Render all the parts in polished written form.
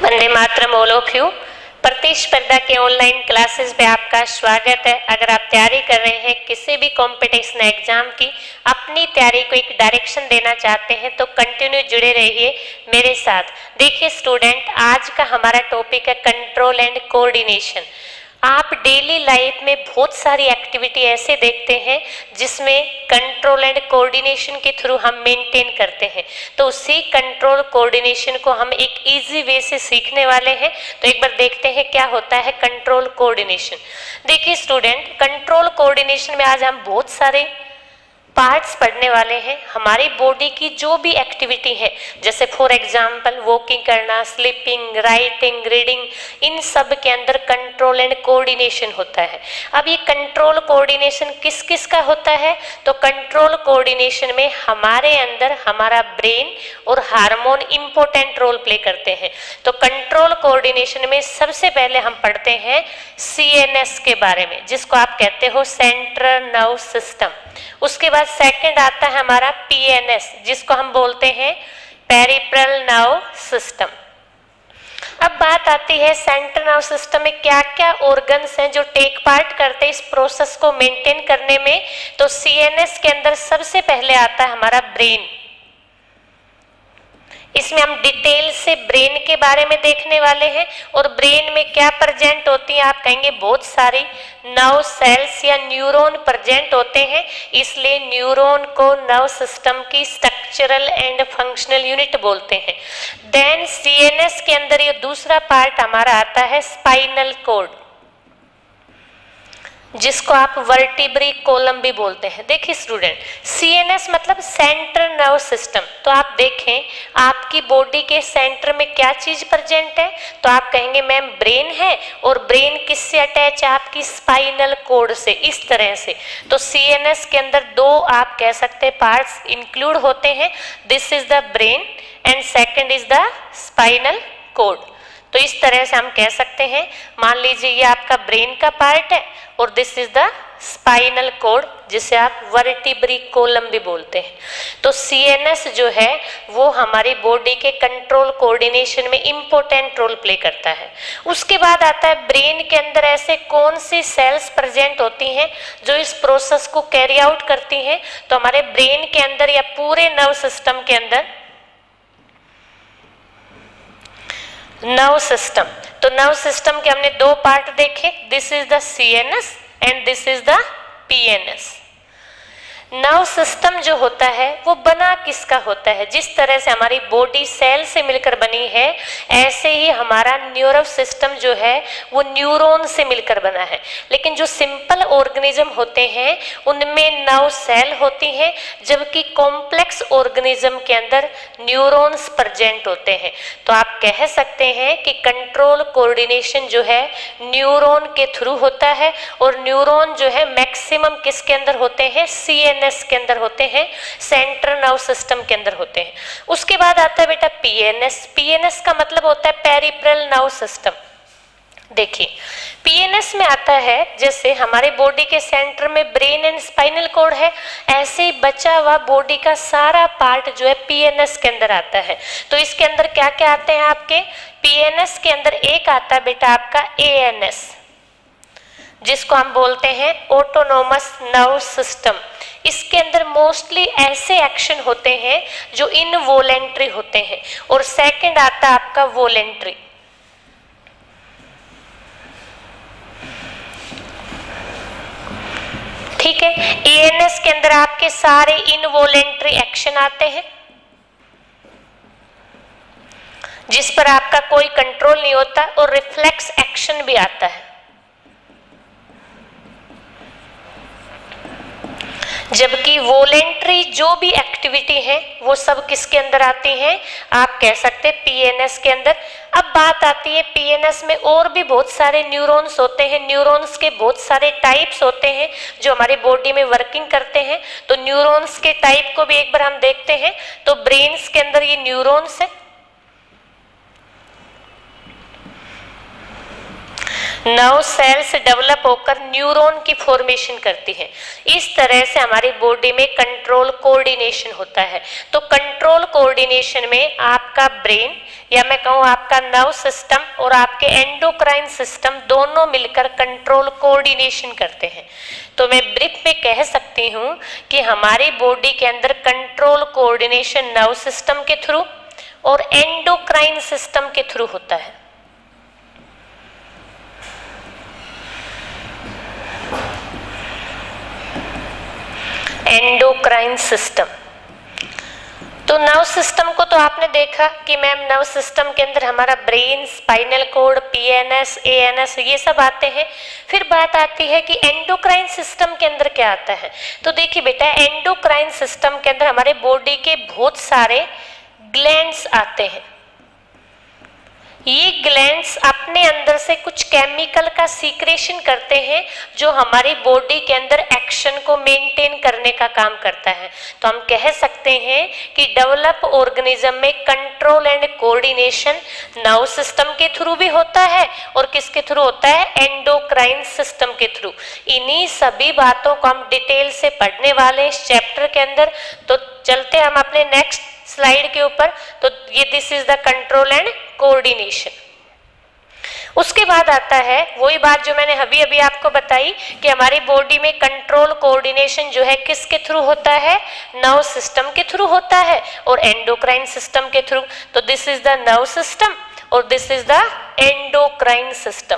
Vande Mataram all of you. प्रतिस्पर्धा के online classes पे आपका स्वागत है। अगर आप तैयारी कर रहे हैं किसी भी कंपटीशन एग्जाम की, अपनी तैयारी को एक डायरेक्शन देना चाहते हैं तो कंटिन्यू जुड़े रहिए मेरे साथ। देखिए स्टूडेंट, आज का हमारा टॉपिक है कंट्रोल एंड कोऑर्डिनेशन। आप डेली लाइफ में बहुत सारी एक्टिविटी ऐसे देखते हैं जिसमें कंट्रोल एंड कोऑर्डिनेशन के थ्रू हम मेंटेन करते हैं, तो उसी कंट्रोल कोऑर्डिनेशन को हम एक इजी वे से सीखने वाले हैं। तो एक बार देखते हैं क्या होता है कंट्रोल कोऑर्डिनेशन। देखिए स्टूडेंट, कंट्रोल कोऑर्डिनेशन में आज हम बहुत सारे पार्ट्स पढ़ने वाले हैं। हमारी बॉडी की जो भी एक्टिविटी है, जैसे फॉर एग्जांपल वॉकिंग करना, स्लीपिंग, राइटिंग, रीडिंग, इन सब के अंदर कंट्रोल एंड कोऑर्डिनेशन होता है। अब ये कंट्रोल कोऑर्डिनेशन किस किस का होता है? तो कंट्रोल कोऑर्डिनेशन में हमारे अंदर हमारा ब्रेन और हार्मोन इंपॉर्टेंट रोल प्ले करते हैं। तो कंट्रोल कोऑर्डिनेशन में सबसे पहले हम पढ़ते हैं CNS के बारे में, जिसको आप कहते हो सेंट्रल नर्व सिस्टम। उसके बाद सेकंड आता है हमारा PNS, जिसको हम बोलते हैं पेरिफेरल नर्व सिस्टम। अब बात आती है सेंट्रल नर्व सिस्टम में क्या क्या ऑर्गन्स हैं जो टेक पार्ट करते हैं इस प्रोसेस को मेंटेन करने में। तो CNS के अंदर सबसे पहले आता है हमारा ब्रेन। इसमें हम डिटेल से ब्रेन के बारे में देखने वाले हैं। और ब्रेन में क्या प्रेजेंट होती है? आप कहेंगे बहुत सारी नर्व सेल्स या न्यूरॉन प्रेजेंट होते हैं, इसलिए न्यूरॉन को नर्व सिस्टम की स्ट्रक्चरल एंड फंक्शनल यूनिट बोलते हैं। देन CNS के अंदर ये दूसरा पार्ट हमारा आता है स्पाइनल कॉर्ड, जिसको आप वर्टिब्री कॉलम भी बोलते हैं। देखिए स्टूडेंट, CNS मतलब सेंट्रल नर्व सिस्टम। तो आप देखें आपकी बॉडी के सेंटर में क्या चीज प्रेजेंट है, तो आप कहेंगे मैम ब्रेन है, और ब्रेन किससे अटैच है? आपकी स्पाइनल कॉर्ड से, इस तरह से। तो CNS के अंदर दो आप कह सकते हैं पार्ट्स इंक्लूड होते हैं, this is the brain and second is the spinal cord. तो इस तरह से हम कह सकते हैं, मान लीजिए ये आपका ब्रेन का पार्ट है और this is the spinal cord, जिसे आप वर्टिब्री कॉलम भी बोलते हैं। तो CNS जो है वो हमारी बॉडी के कंट्रोल कोऑर्डिनेशन में इंपॉर्टेंट रोल प्ले करता है। उसके बाद आता है ब्रेन के अंदर ऐसे कौन सी सेल्स प्रेजेंट होती हैं जो इस प्रोसेस को कैरी आउट करती हैं। तो हमारे ब्रेन के अंदर या पूरे नर्व सिस्टम के अंदर नर्व सिस्टम, तो नर्व सिस्टम के हमने दो पार्ट देखे, this is the CNS and this is the PNS। Nerve system जो होता है वो बना किसका होता है? जिस तरह से हमारी बॉडी सेल से मिलकर बनी है, ऐसे ही हमारा न्यूरल सिस्टम जो है वो न्यूरॉन से मिलकर बना है। लेकिन जो सिंपल ऑर्गेनिज्म होते हैं उनमें नर्व सेल होती हैं, जबकि कॉम्प्लेक्स ऑर्गेनिज्म के अंदर न्यूरॉन्स प्रेजेंट होते हैं। तो आप कह सकते हैं कि कंट्रोल कोऑर्डिनेशन जो है न्यूरॉन के थ्रू होता है, और न्यूरॉन जो है मैक्सिमम किसके अंदर होते हैं? CNS के अंदर होते हैं, सेंट्रल नर्व सिस्टम के अंदर होते हैं। उसके बाद आता है बेटा PNS। PNS का मतलब होता है पेरिफेरल नर्व सिस्टम। देखिए PNS में आता है, जैसे हमारे बॉडी के सेंटर में ब्रेन एंड स्पाइनल कॉर्ड है, ऐसे ही बचा हुआ बॉडी का सारा पार्ट जो है PNS के अंदर आता है। तो इसके अंदर क्या क्या आते हैं आपके? PNS के अंदर एक आता है बेटा आपका ANS, जिसको हम बोलते हैं ऑटोनोमस नर्व सिस्टम। इसके अंदर मोस्टली ऐसे एक्शन होते हैं जो इनवॉलेंट्री होते हैं। और सेकंड आता है आपका वॉलेंट्री। ठीक है, ANS के अंदर आपके सारे इनवॉलेंट्री एक्शन आते हैं, जिस पर आपका कोई कंट्रोल नहीं होता, और रिफ्लेक्स एक्शन भी आता है। जबकि वॉलेंट्री जो भी एक्टिविटी है वो सब किसके अंदर आती हैं? आप कह सकते हैं PNS के अंदर। अब बात आती है PNS में और भी बहुत सारे न्यूरॉन्स होते हैं। न्यूरॉन्स के बहुत सारे टाइप्स होते हैं जो हमारी बॉडी में वर्किंग करते हैं। तो न्यूरॉन्स के टाइप को भी एक बार हम देखते हैं। तो ब्रेन्स के अंदर ये न्यूरॉन्स है, नर्व सेल्स डेवलप होकर न्यूरॉन की फॉर्मेशन करती है। इस तरह से हमारी बॉडी में कंट्रोल कोऑर्डिनेशन होता है। तो कंट्रोल कोऑर्डिनेशन में आपका ब्रेन या मैं कहूँ आपका नर्व सिस्टम और आपके एंडोक्राइन सिस्टम दोनों मिलकर कंट्रोल कोऑर्डिनेशन करते हैं। तो मैं ब्रीफ में कह सकती हूँ कि हमारी बॉडी के अंदर कंट्रोल कोऑर्डिनेशन नर्व सिस्टम के थ्रू और एंडोक्राइन सिस्टम के थ्रू होता है। एंडोक्राइन सिस्टम, तो नर्व सिस्टम को तो आपने देखा कि मैम नर्व सिस्टम के अंदर हमारा brain, spinal cord, PNS, ANS ये सब आते हैं। फिर बात आती है कि एंडोक्राइन सिस्टम के अंदर क्या आता है। तो देखिए बेटा, एंडोक्राइन सिस्टम के अंदर हमारे बॉडी के बहुत सारे ग्लैंड्स आते हैं। ये ग्लैंड्स अपने अंदर से कुछ केमिकल का सीक्रेशन करते हैं जो हमारी बॉडी के अंदर एक्शन को मेंटेन करने का काम करता है। तो हम कह सकते हैं कि डेवलप ऑर्गेनिज्म में control and coordination nerve system के थ्रू भी होता है और किसके थ्रू होता है, एंडोक्राइन सिस्टम के थ्रू। इन्हीं सभी बातों को हम डिटेल से पढ़ने वाले हैं इस चैप्टर के अंदर। तो चलते हम अपने नेक्स्ट स्लाइड के ऊपर। तो ये this is the control and coordination. उसके बाद आता है वही बात जो मैंने अभी अभी आपको बताई कि हमारी बॉडी में कंट्रोल कोऑर्डिनेशन जो है किसके थ्रू होता है, नर्व सिस्टम के थ्रू होता है और एंडोक्राइन सिस्टम के थ्रू। तो this is the nerve system और this is the endocrine system.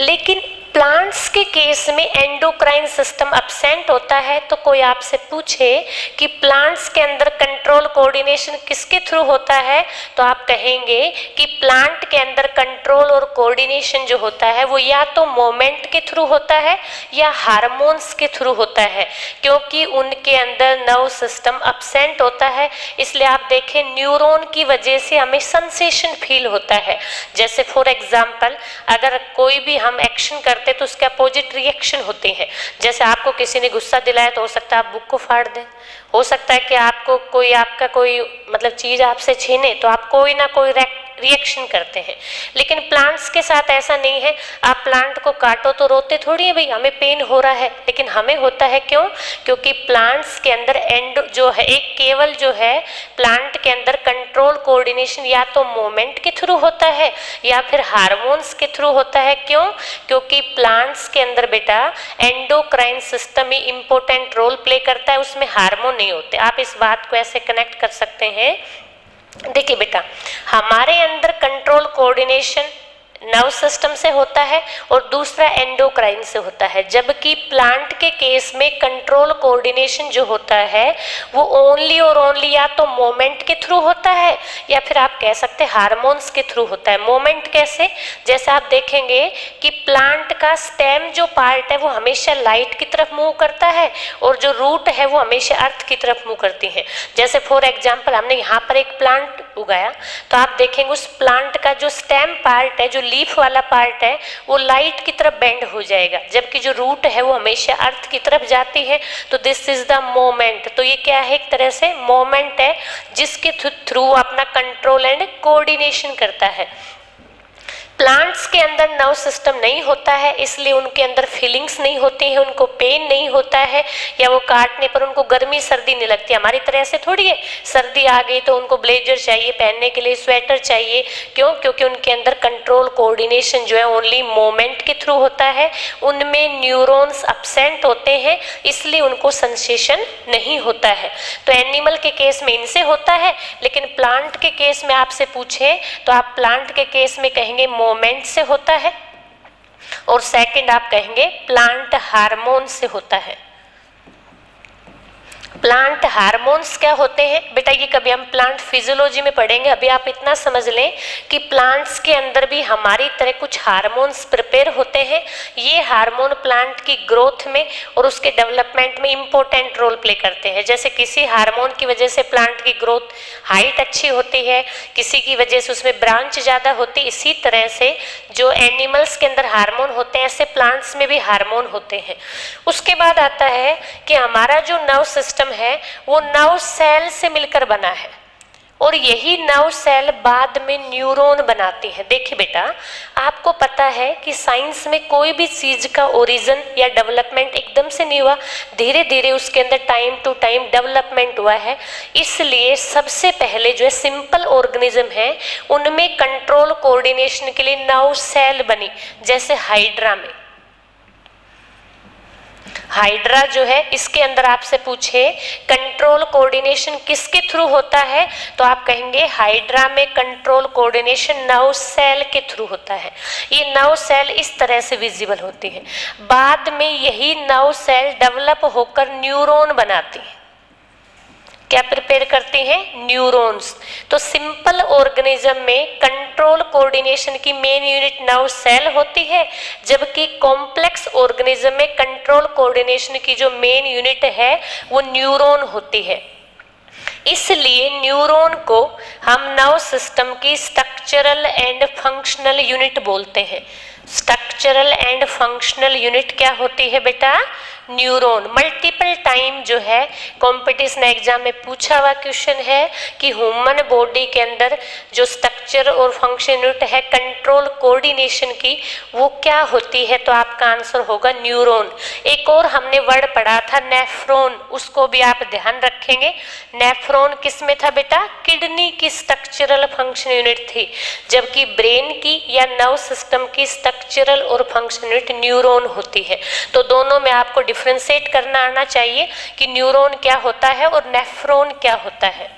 लेकिन प्लांट्स के केस में एंडोक्राइन सिस्टम अब्सेंट होता है। तो कोई आपसे पूछे कि प्लांट्स के अंदर कंट्रोल कोऑर्डिनेशन किसके थ्रू होता है, तो आप कहेंगे कि प्लांट के अंदर कंट्रोल और कोऑर्डिनेशन जो होता है वो या तो मोमेंट के थ्रू होता है या हार्मोन्स के थ्रू होता है, क्योंकि उनके अंदर नर्व सिस्टम अब्सेंट होता है। इसलिए आप देखें न्यूरॉन की वजह से हमें सेंसेशन फील होता है। जैसे फॉर एग्जाम्पल अगर कोई भी हम एक्शन करते तो उसके अपोजिट रिएक्शन होते हैं। जैसे आपको किसी ने गुस्सा दिलाया तो हो सकता है आप बुक को फाड़ दें, हो सकता है कि आपको कोई आपका कोई मतलब चीज आपसे छीने तो आप कोई ना कोई रिएक्शन करते हैं। लेकिन प्लांट्स के साथ ऐसा नहीं है। आप प्लांट को काटो तो रोते थोड़ी है, भाई हमें पेन हो रहा है, लेकिन हमें होता है क्यों, क्योंकि प्लांट्स के अंदर एंड जो है एक केवल जो है प्लांट के अंदर कंट्रोल कोऑर्डिनेशन या तो मोमेंट के थ्रू होता है या फिर हार्मोन्स के थ्रू होता है। क्यों, क्योंकि प्लांट्स के अंदर बेटा एंडोक्राइन सिस्टम ही इंपॉर्टेंट रोल प्ले करता है, उसमें हार्मोन नहीं होते। आप इस बात को ऐसे कनेक्ट कर सकते हैं। देखिए बेटा, हमारे अंदर कंट्रोल कोऑर्डिनेशन नर्व सिस्टम से होता है और दूसरा एंडोक्राइन से होता है, जबकि प्लांट के केस में कंट्रोल कोऑर्डिनेशन जो होता है वो ओनली और ओनली या तो मोमेंट के थ्रू होता है या फिर आप कह सकते हैं हार्मोन्स के थ्रू होता है। मोमेंट कैसे, जैसे आप देखेंगे कि प्लांट का स्टेम जो पार्ट है वो हमेशा लाइट की तरफ मूव करता है और जो रूट है वो हमेशा अर्थ की तरफ मूव करती है। जैसे फॉर एग्जाम्पल हमने यहाँ पर एक प्लांट उगाया तो आप देखेंगे उस प्लांट का जो स्टेम पार्ट है, जो लीफ वाला पार्ट है, वो लाइट की तरफ बेंड हो जाएगा, जबकि जो रूट है वो हमेशा अर्थ की तरफ जाती है। तो दिस इज द मोमेंट। तो ये क्या है, एक तरह से मोमेंट है जिसके थ्रू अपना कंट्रोल एंड कोऑर्डिनेशन करता है। प्लांट्स के अंदर नर्व सिस्टम नहीं होता है, इसलिए उनके अंदर फीलिंग्स नहीं होती है, उनको पेन नहीं होता है या वो काटने पर उनको गर्मी सर्दी नहीं लगती। हमारी तरह से थोड़ी है, सर्दी आ गई तो उनको ब्लेजर चाहिए पहनने के लिए, स्वेटर चाहिए। क्यों, क्योंकि उनके अंदर कंट्रोल कोऑर्डिनेशन जो है ओनली मोमेंट के थ्रू होता है, उनमें न्यूरॉन्स अब्सेंट होते हैं, इसलिए उनको सेंसेशन नहीं होता है। तो एनिमल के केस में इनसे होता है, लेकिन प्लांट के केस में आपसे पूछे तो आप प्लांट के केस में कहेंगे मोमेंट से होता है और सेकंड आप कहेंगे प्लांट हार्मोन से होता है। प्लांट हार्मोन्स क्या होते हैं बेटा, ये कभी हम प्लांट फिजियोलॉजी में पढ़ेंगे। अभी आप इतना समझ लें कि प्लांट्स के अंदर भी हमारी तरह कुछ हार्मोन्स प्रिपेयर होते हैं। ये हार्मोन प्लांट की ग्रोथ में और उसके डेवलपमेंट में इंपॉर्टेंट रोल प्ले करते हैं। जैसे किसी हार्मोन की वजह से प्लांट की ग्रोथ हाइट अच्छी होती है, किसी की वजह से उसमें ब्रांच ज़्यादा होती है। इसी तरह से जो एनिमल्स के अंदर हार्मोन होते हैं, ऐसे प्लांट्स में भी हार्मोन होते हैं। उसके बाद आता है कि हमारा जो नर्व सिस्टम है वो नर्व सेल से मिलकर बना है और यही नर्व सेल बाद में न्यूरॉन बनाती हैं। देखिए बेटा, आपको पता है कि साइंस में कोई भी चीज का ओरिजिन या डेवलपमेंट एकदम से नहीं हुआ, धीरे धीरे उसके अंदर टाइम टू टाइम डेवलपमेंट हुआ है। इसलिए सबसे पहले जो है सिंपल ऑर्गेनिज्म है उनमें कंट्रोल कोऑर्डिनेशन के लिए नर्व सेल बनी, जैसे हाइड्रा में। हाइड्रा जो है इसके अंदर आपसे पूछे कंट्रोल कोऑर्डिनेशन किसके थ्रू होता है, तो आप कहेंगे हाइड्रा में कंट्रोल कोऑर्डिनेशन नर्व सेल के थ्रू होता है। ये नर्व सेल इस तरह से विजिबल होती है। बाद में यही नर्व सेल डेवलप होकर न्यूरॉन बनाती है। क्या प्रिपेयर करती हैं? न्यूरॉन्स। तो सिंपल ऑर्गेनिज्म में कंट्रोल कोऑर्डिनेशन की मेन यूनिट नर्व सेल होती है, जबकि कॉम्प्लेक्स ऑर्गेनिज्म में कंट्रोल कोऑर्डिनेशन की जो मेन यूनिट है वो न्यूरॉन होती है। इसलिए न्यूरॉन को हम नर्व सिस्टम की स्ट्रक्चरल एंड फंक्शनल यूनिट बोलते हैं। स्ट्रक्चरल एंड फंक्शनल यूनिट क्या होती है बेटा? न्यूरॉन। मल्टीपल टाइम जो है कंपटीशन एग्जाम में पूछा हुआ क्वेश्चन है कि ह्यूमन बॉडी के अंदर जो स्ट्रक्चर और फंक्शन यूनिट है कंट्रोल कोऑर्डिनेशन की, वो क्या होती है, तो आपका आंसर होगा न्यूरॉन। एक और हमने वर्ड पढ़ा था नेफ्रॉन, उसको भी आप ध्यान रखेंगे। नेफ्रॉन किस में था बेटा? किडनी की स्ट्रक्चरल फंक्शन यूनिट थी, जबकि ब्रेन की या नर्व सिस्टम की स्ट्रक्चरल और फंक्शन यूनिट न्यूरॉन होती है। तो दोनों में आपको डिफरेंशिएट करना आना चाहिए कि न्यूरॉन क्या होता है और नेफ्रॉन क्या होता है।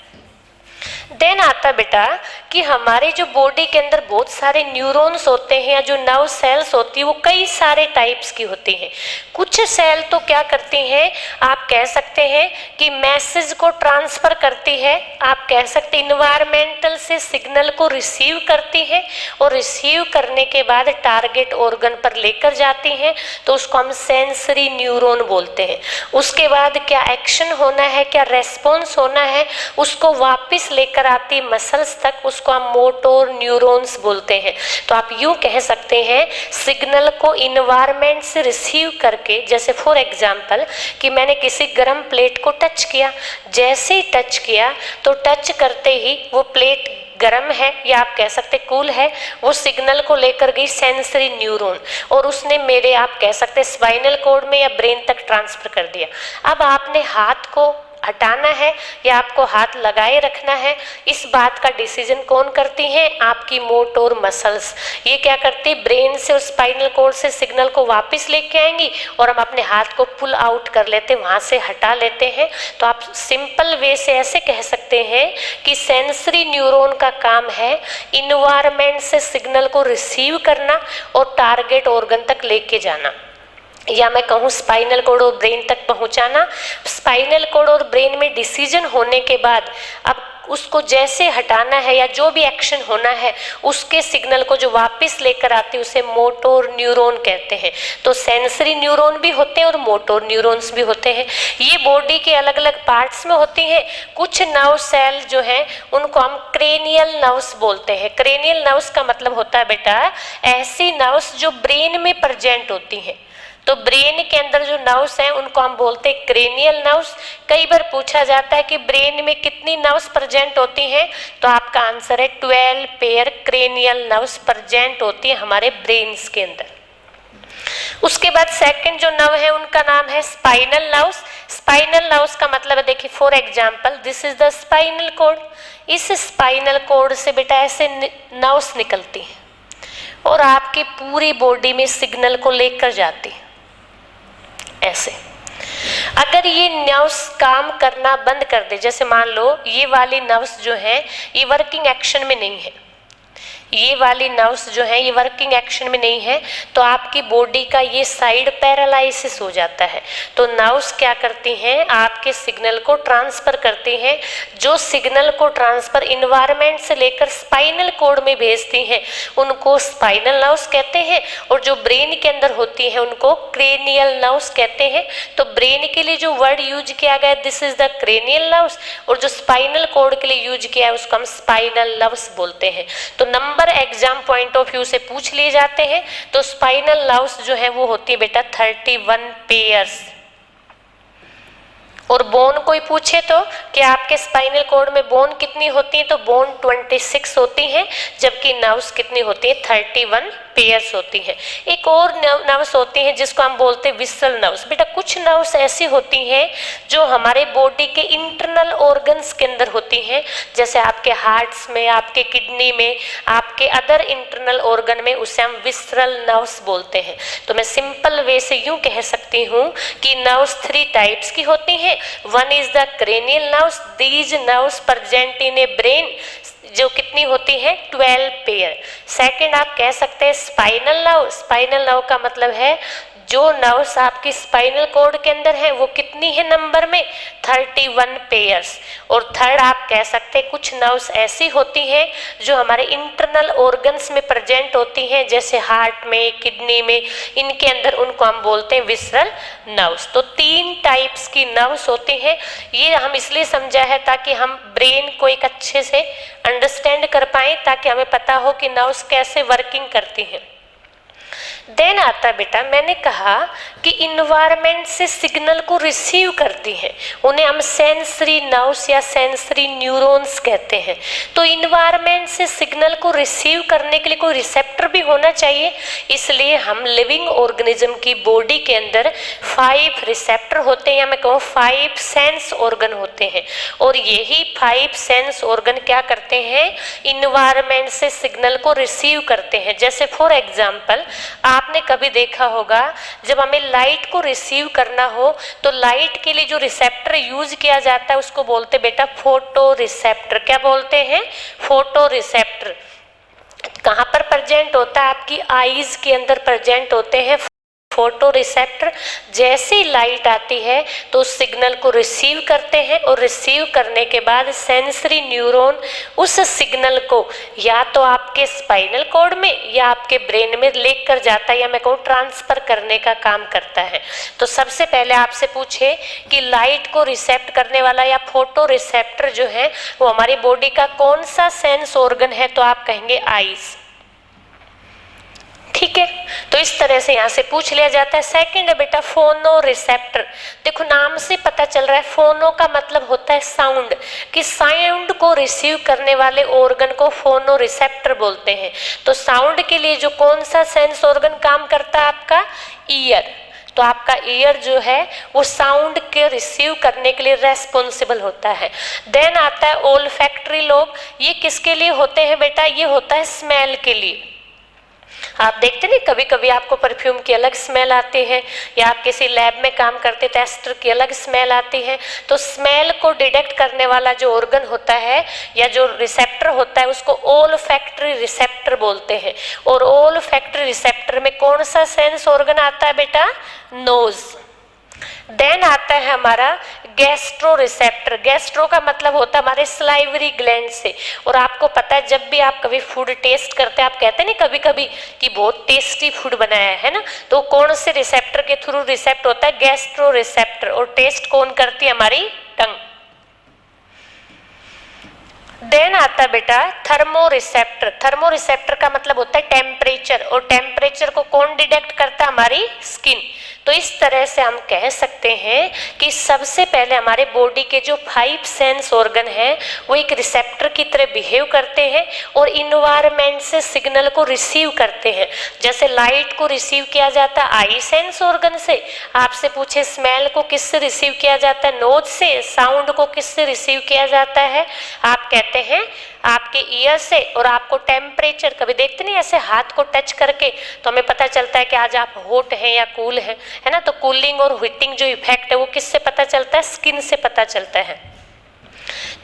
देन आता बेटा कि हमारे जो बॉडी के अंदर बहुत सारे न्यूरॉन्स होते हैं या जो नर्व सेल्स होती है वो कई सारे टाइप्स की होती हैं। कुछ सेल तो क्या करती हैं, आप कह सकते हैं कि मैसेज को ट्रांसफर करती है, आप कह सकते हैं इन्वायरमेंटल से सिग्नल को रिसीव करती है और रिसीव करने के बाद टारगेट ऑर्गन पर लेकर जाती हैं, तो उसको हम सेंसरी न्यूरॉन बोलते हैं। उसके बाद क्या एक्शन होना है, क्या रेस्पॉन्स होना है, उसको वापस लेकर आती मसल्स तक, उसको हम मोटोर न्यूरॉन्स बोलते हैं। तो आप यूं कह सकते हैं सिग्नल को इन्वायरमेंट से रिसीव करके, जैसे फॉर एग्जांपल कि मैंने किसी गर्म प्लेट को टच किया, जैसे ही टच किया तो टच करते ही वो प्लेट गर्म है या आप कह सकते कूल है, वो सिग्नल को लेकर गई सेंसरी न्यूरॉन और उसने मेरे आप कह सकते स्पाइनल कॉर्ड में या ब्रेन तक ट्रांसफर कर दिया। अब आपने हाथ को हटाना है या आपको हाथ लगाए रखना है, इस बात का डिसीजन कौन करती हैं? आपकी मोटोर मसल्स। ये क्या करती? ब्रेन से उस स्पाइनल कॉर्ड से सिग्नल को वापस लेके आएंगी और हम अपने हाथ को पुल आउट कर लेते हैं, वहाँ से हटा लेते हैं। तो आप सिंपल वे से ऐसे कह सकते हैं कि सेंसरी न्यूरॉन का काम है इन्वायरमेंट से सिग्नल को रिसीव करना और टारगेट ऑर्गन तक लेके जाना, या मैं कहूँ स्पाइनल कॉर्ड और ब्रेन तक पहुँचाना। स्पाइनल कॉर्ड और ब्रेन में डिसीजन होने के बाद अब उसको जैसे हटाना है या जो भी एक्शन होना है, उसके सिग्नल को जो वापस लेकर आती है उसे मोटोर न्यूरॉन कहते हैं। तो सेंसरी न्यूरॉन भी होते हैं और मोटोर न्यूरॉन्स भी होते हैं। ये बॉडी के अलग अलग पार्ट्स में होती हैं। कुछ नर्व सेल जो हैं उनको हम क्रेनियल नर्व्स बोलते हैं। क्रेनियल नर्व्स का मतलब होता है बेटा ऐसी नर्व्स जो ब्रेन में प्रेजेंट होती हैं। तो ब्रेन के अंदर जो नर्व्स हैं उनको हम बोलते हैं क्रेनियल नर्व्स। कई बार पूछा जाता है कि ब्रेन में कितनी नर्व्स प्रेजेंट होती हैं, तो आपका आंसर है 12 पेयर क्रेनियल नर्व्स प्रेजेंट होती हैं हमारे ब्रेन्स के अंदर। उसके बाद सेकंड जो नर्व है उनका नाम है स्पाइनल नर्व्स। स्पाइनल नर्व्स का मतलब है, देखिए for example this is the spinal cord. इस स्पाइनल कॉर्ड से बेटा ऐसे नर्व्स निकलती हैं और आपकी पूरी बॉडी में सिग्नल को लेकर जाती है ऐसे। अगर ये नर्व्स काम करना बंद कर दे, जैसे मान लो ये वाली नर्व्स जो है ये वर्किंग एक्शन में नहीं है, ये वाली नर्व्स जो है ये वर्किंग एक्शन में नहीं है, तो आपकी बॉडी का ये साइड पैरालाइसिस हो जाता है। तो नर्व्स क्या करती हैं? आपके सिग्नल को ट्रांसफर करती हैं। जो सिग्नल को ट्रांसफर इन्वायरमेंट से लेकर स्पाइनल कॉर्ड में भेजती हैं उनको स्पाइनल नर्व्स कहते हैं, और जो ब्रेन के अंदर होती हैं उनको क्रेनियल नर्व्स कहते हैं। तो ब्रेन के लिए जो वर्ड यूज किया गया this is the cranial nerves, और जो स्पाइनल कॉर्ड के लिए यूज किया है उसको हम स्पाइनल नर्व्स बोलते हैं। तो number exam point of view से पूछ लिए जाते हैं। तो स्पाइनल नर्व्स जो है वो होती है बेटा 31 पेयर्स। और बोन कोई पूछे तो कि आपके स्पाइनल कॉर्ड में बोन कितनी होती है, तो बोन 26 होती हैं, जबकि नर्व्स कितनी होती है, 31 पेयर्स होती हैं। एक और नर्व्स होती हैं जिसको हम बोलते हैं विसरल नर्व्स। बेटा कुछ नर्व्स ऐसी होती हैं जो हमारे बॉडी के इंटरनल ऑर्गन्स के अंदर होती हैं, जैसे आपके हार्ट्स में, आपके किडनी में, आपके अदर इंटरनल ऑर्गन में, उसे हम विसरल नर्व्स बोलते हैं। तो मैं सिंपल वे से यूं कह सकती हूं कि नर्व्स 3 टाइप्स की होती हैं। One is the cranial nerves, these nerves present in A brain, जो कितनी होती है, 12 पेयर। सेकंड आप कह सकते हैं स्पाइनल नर्व। स्पाइनल नर्व का मतलब है जो नर्व्स आपकी स्पाइनल कॉर्ड के अंदर है वो कितनी है नंबर में, 31 पेयर्स। और थर्ड आप कह सकते हैं कुछ नर्व्स ऐसी होती हैं जो हमारे इंटरनल ऑर्गन्स में प्रेजेंट होती हैं, जैसे हार्ट में, किडनी में, इनके अंदर, उनको हम बोलते हैं विसरल नर्व्स। तो 3 टाइप्स की नर्व्स होती हैं। ये हम इसलिए समझा है ताकि हम ब्रेन को एक अच्छे से अंडरस्टैंड कर पाएं, ताकि हमें पता हो कि नर्व्स कैसे वर्किंग करती हैं। देन आता बेटा, मैंने कहा कि इन्वायरमेंट से सिग्नल को रिसीव करती है, उन्हें हम सेंसरी नर्व्स या सेंसरी न्यूरॉन्स कहते हैं। तो इन्वायरमेंट से सिग्नल को रिसीव करने के लिए कोई रिसेप्टर भी होना चाहिए, इसलिए हम लिविंग ऑर्गेनिज्म की बॉडी के अंदर 5 रिसेप्टर होते हैं, या मैं कहूँ 5 सेंस ऑर्गन होते हैं। और यही 5 सेंस ऑर्गन क्या करते हैं, इन्वायरमेंट से सिग्नल को रिसीव करते हैं। जैसे फॉर एग्जाम्पल आपने कभी देखा होगा जब हमें लाइट को रिसीव करना हो तो लाइट के लिए जो रिसेप्टर यूज किया जाता है उसको बोलते बेटा फोटो रिसेप्टर। क्या बोलते हैं, फोटो रिसेप्टर। कहाँ पर प्रेजेंट होता है, आपकी आईज के अंदर प्रेजेंट होते हैं फोटो रिसेप्टर। जैसे ही लाइट आती है तो उस सिग्नल को रिसीव करते हैं, और रिसीव करने के बाद सेंसरी न्यूरॉन उस सिग्नल को या तो आपके स्पाइनल कॉर्ड में या आपके ब्रेन में लेकर जाता है, या मैं कहूँ ट्रांसफर करने का काम करता है। तो सबसे पहले आपसे पूछे कि लाइट को रिसेप्ट करने वाला या फोटो रिसेप्टर जो है वो हमारी बॉडी का कौन सा सेंस ऑर्गन है, तो आप कहेंगे आईज। ठीक है, तो इस तरह से यहाँ से पूछ लिया जाता है। सेकंड है बेटा फोनो रिसेप्टर। देखो नाम से पता चल रहा है, फोनो का मतलब होता है साउंड, कि साउंड को रिसीव करने वाले ऑर्गन को फोनो रिसेप्टर बोलते हैं। तो साउंड के लिए जो कौन सा सेंस ऑर्गन काम करता है, आपका ईयर। तो आपका ईयर जो है वो साउंड के रिसीव करने के लिए रेस्पॉन्सिबल होता है। देन आता है ओल्फैक्टरी लोब। ये किसके लिए होते हैं बेटा, ये होता है स्मेल के लिए। आप देखते नहीं कभी कभी आपको परफ्यूम की अलग स्मेल आती है, या आप किसी लैब में काम करते तो एस्टर की अलग स्मेल आती है। तो स्मेल को डिटेक्ट करने वाला जो ऑर्गन होता है या जो रिसेप्टर होता है उसको ओल्फैक्टरी रिसेप्टर बोलते हैं। और ओल्फैक्टरी रिसेप्टर में कौन सा सेंस ऑर्गन आता है बेटा, नोज। देन आता है हमारा गैस्ट्रो रिसेप्टर। गैस्ट्रो का मतलब होता है हमारे स्लाइवरी ग्लैंड से। और आपको पता है जब भी आप कभी फूड टेस्ट करते हैं, आप कहते हैं ना कभी कभी कि बहुत टेस्टी फूड बनाया है ना, तो कौन से रिसेप्टर के थ्रू रिसेप्ट होता है, गैस्ट्रो रिसेप्टर। और टेस्ट कौन करती है, हमारी टंग। देन आता है बेटा थर्मो रिसेप्टर। थर्मो रिसेप्टर का मतलब होता है टेम्परेचर, और टेम्परेचर को कौन डिटेक्ट करता है, हमारी स्किन। तो इस तरह से हम कह सकते हैं कि सबसे पहले हमारे बॉडी के जो 5 सेंस ऑर्गन हैं वो एक रिसेप्टर की तरह बिहेव करते हैं और इन्वायरमेंट से सिग्नल को रिसीव करते हैं। जैसे लाइट को रिसीव किया जाता है आई सेंस ऑर्गन से, आपसे पूछे स्मेल को किससे रिसीव किया जाता है, नोज से। साउंड को किससे रिसीव किया जाता है, आप कहते हैं आपके ईयर से। और आपको टेम्परेचर, कभी देखते नहीं ऐसे हाथ को टच करके तो हमें पता चलता है कि आज आप हॉट हैं या कूल हैं, है ना। तो कूलिंग और हीटिंग जो इफेक्ट है वो किससे पता चलता है, स्किन से पता चलता है।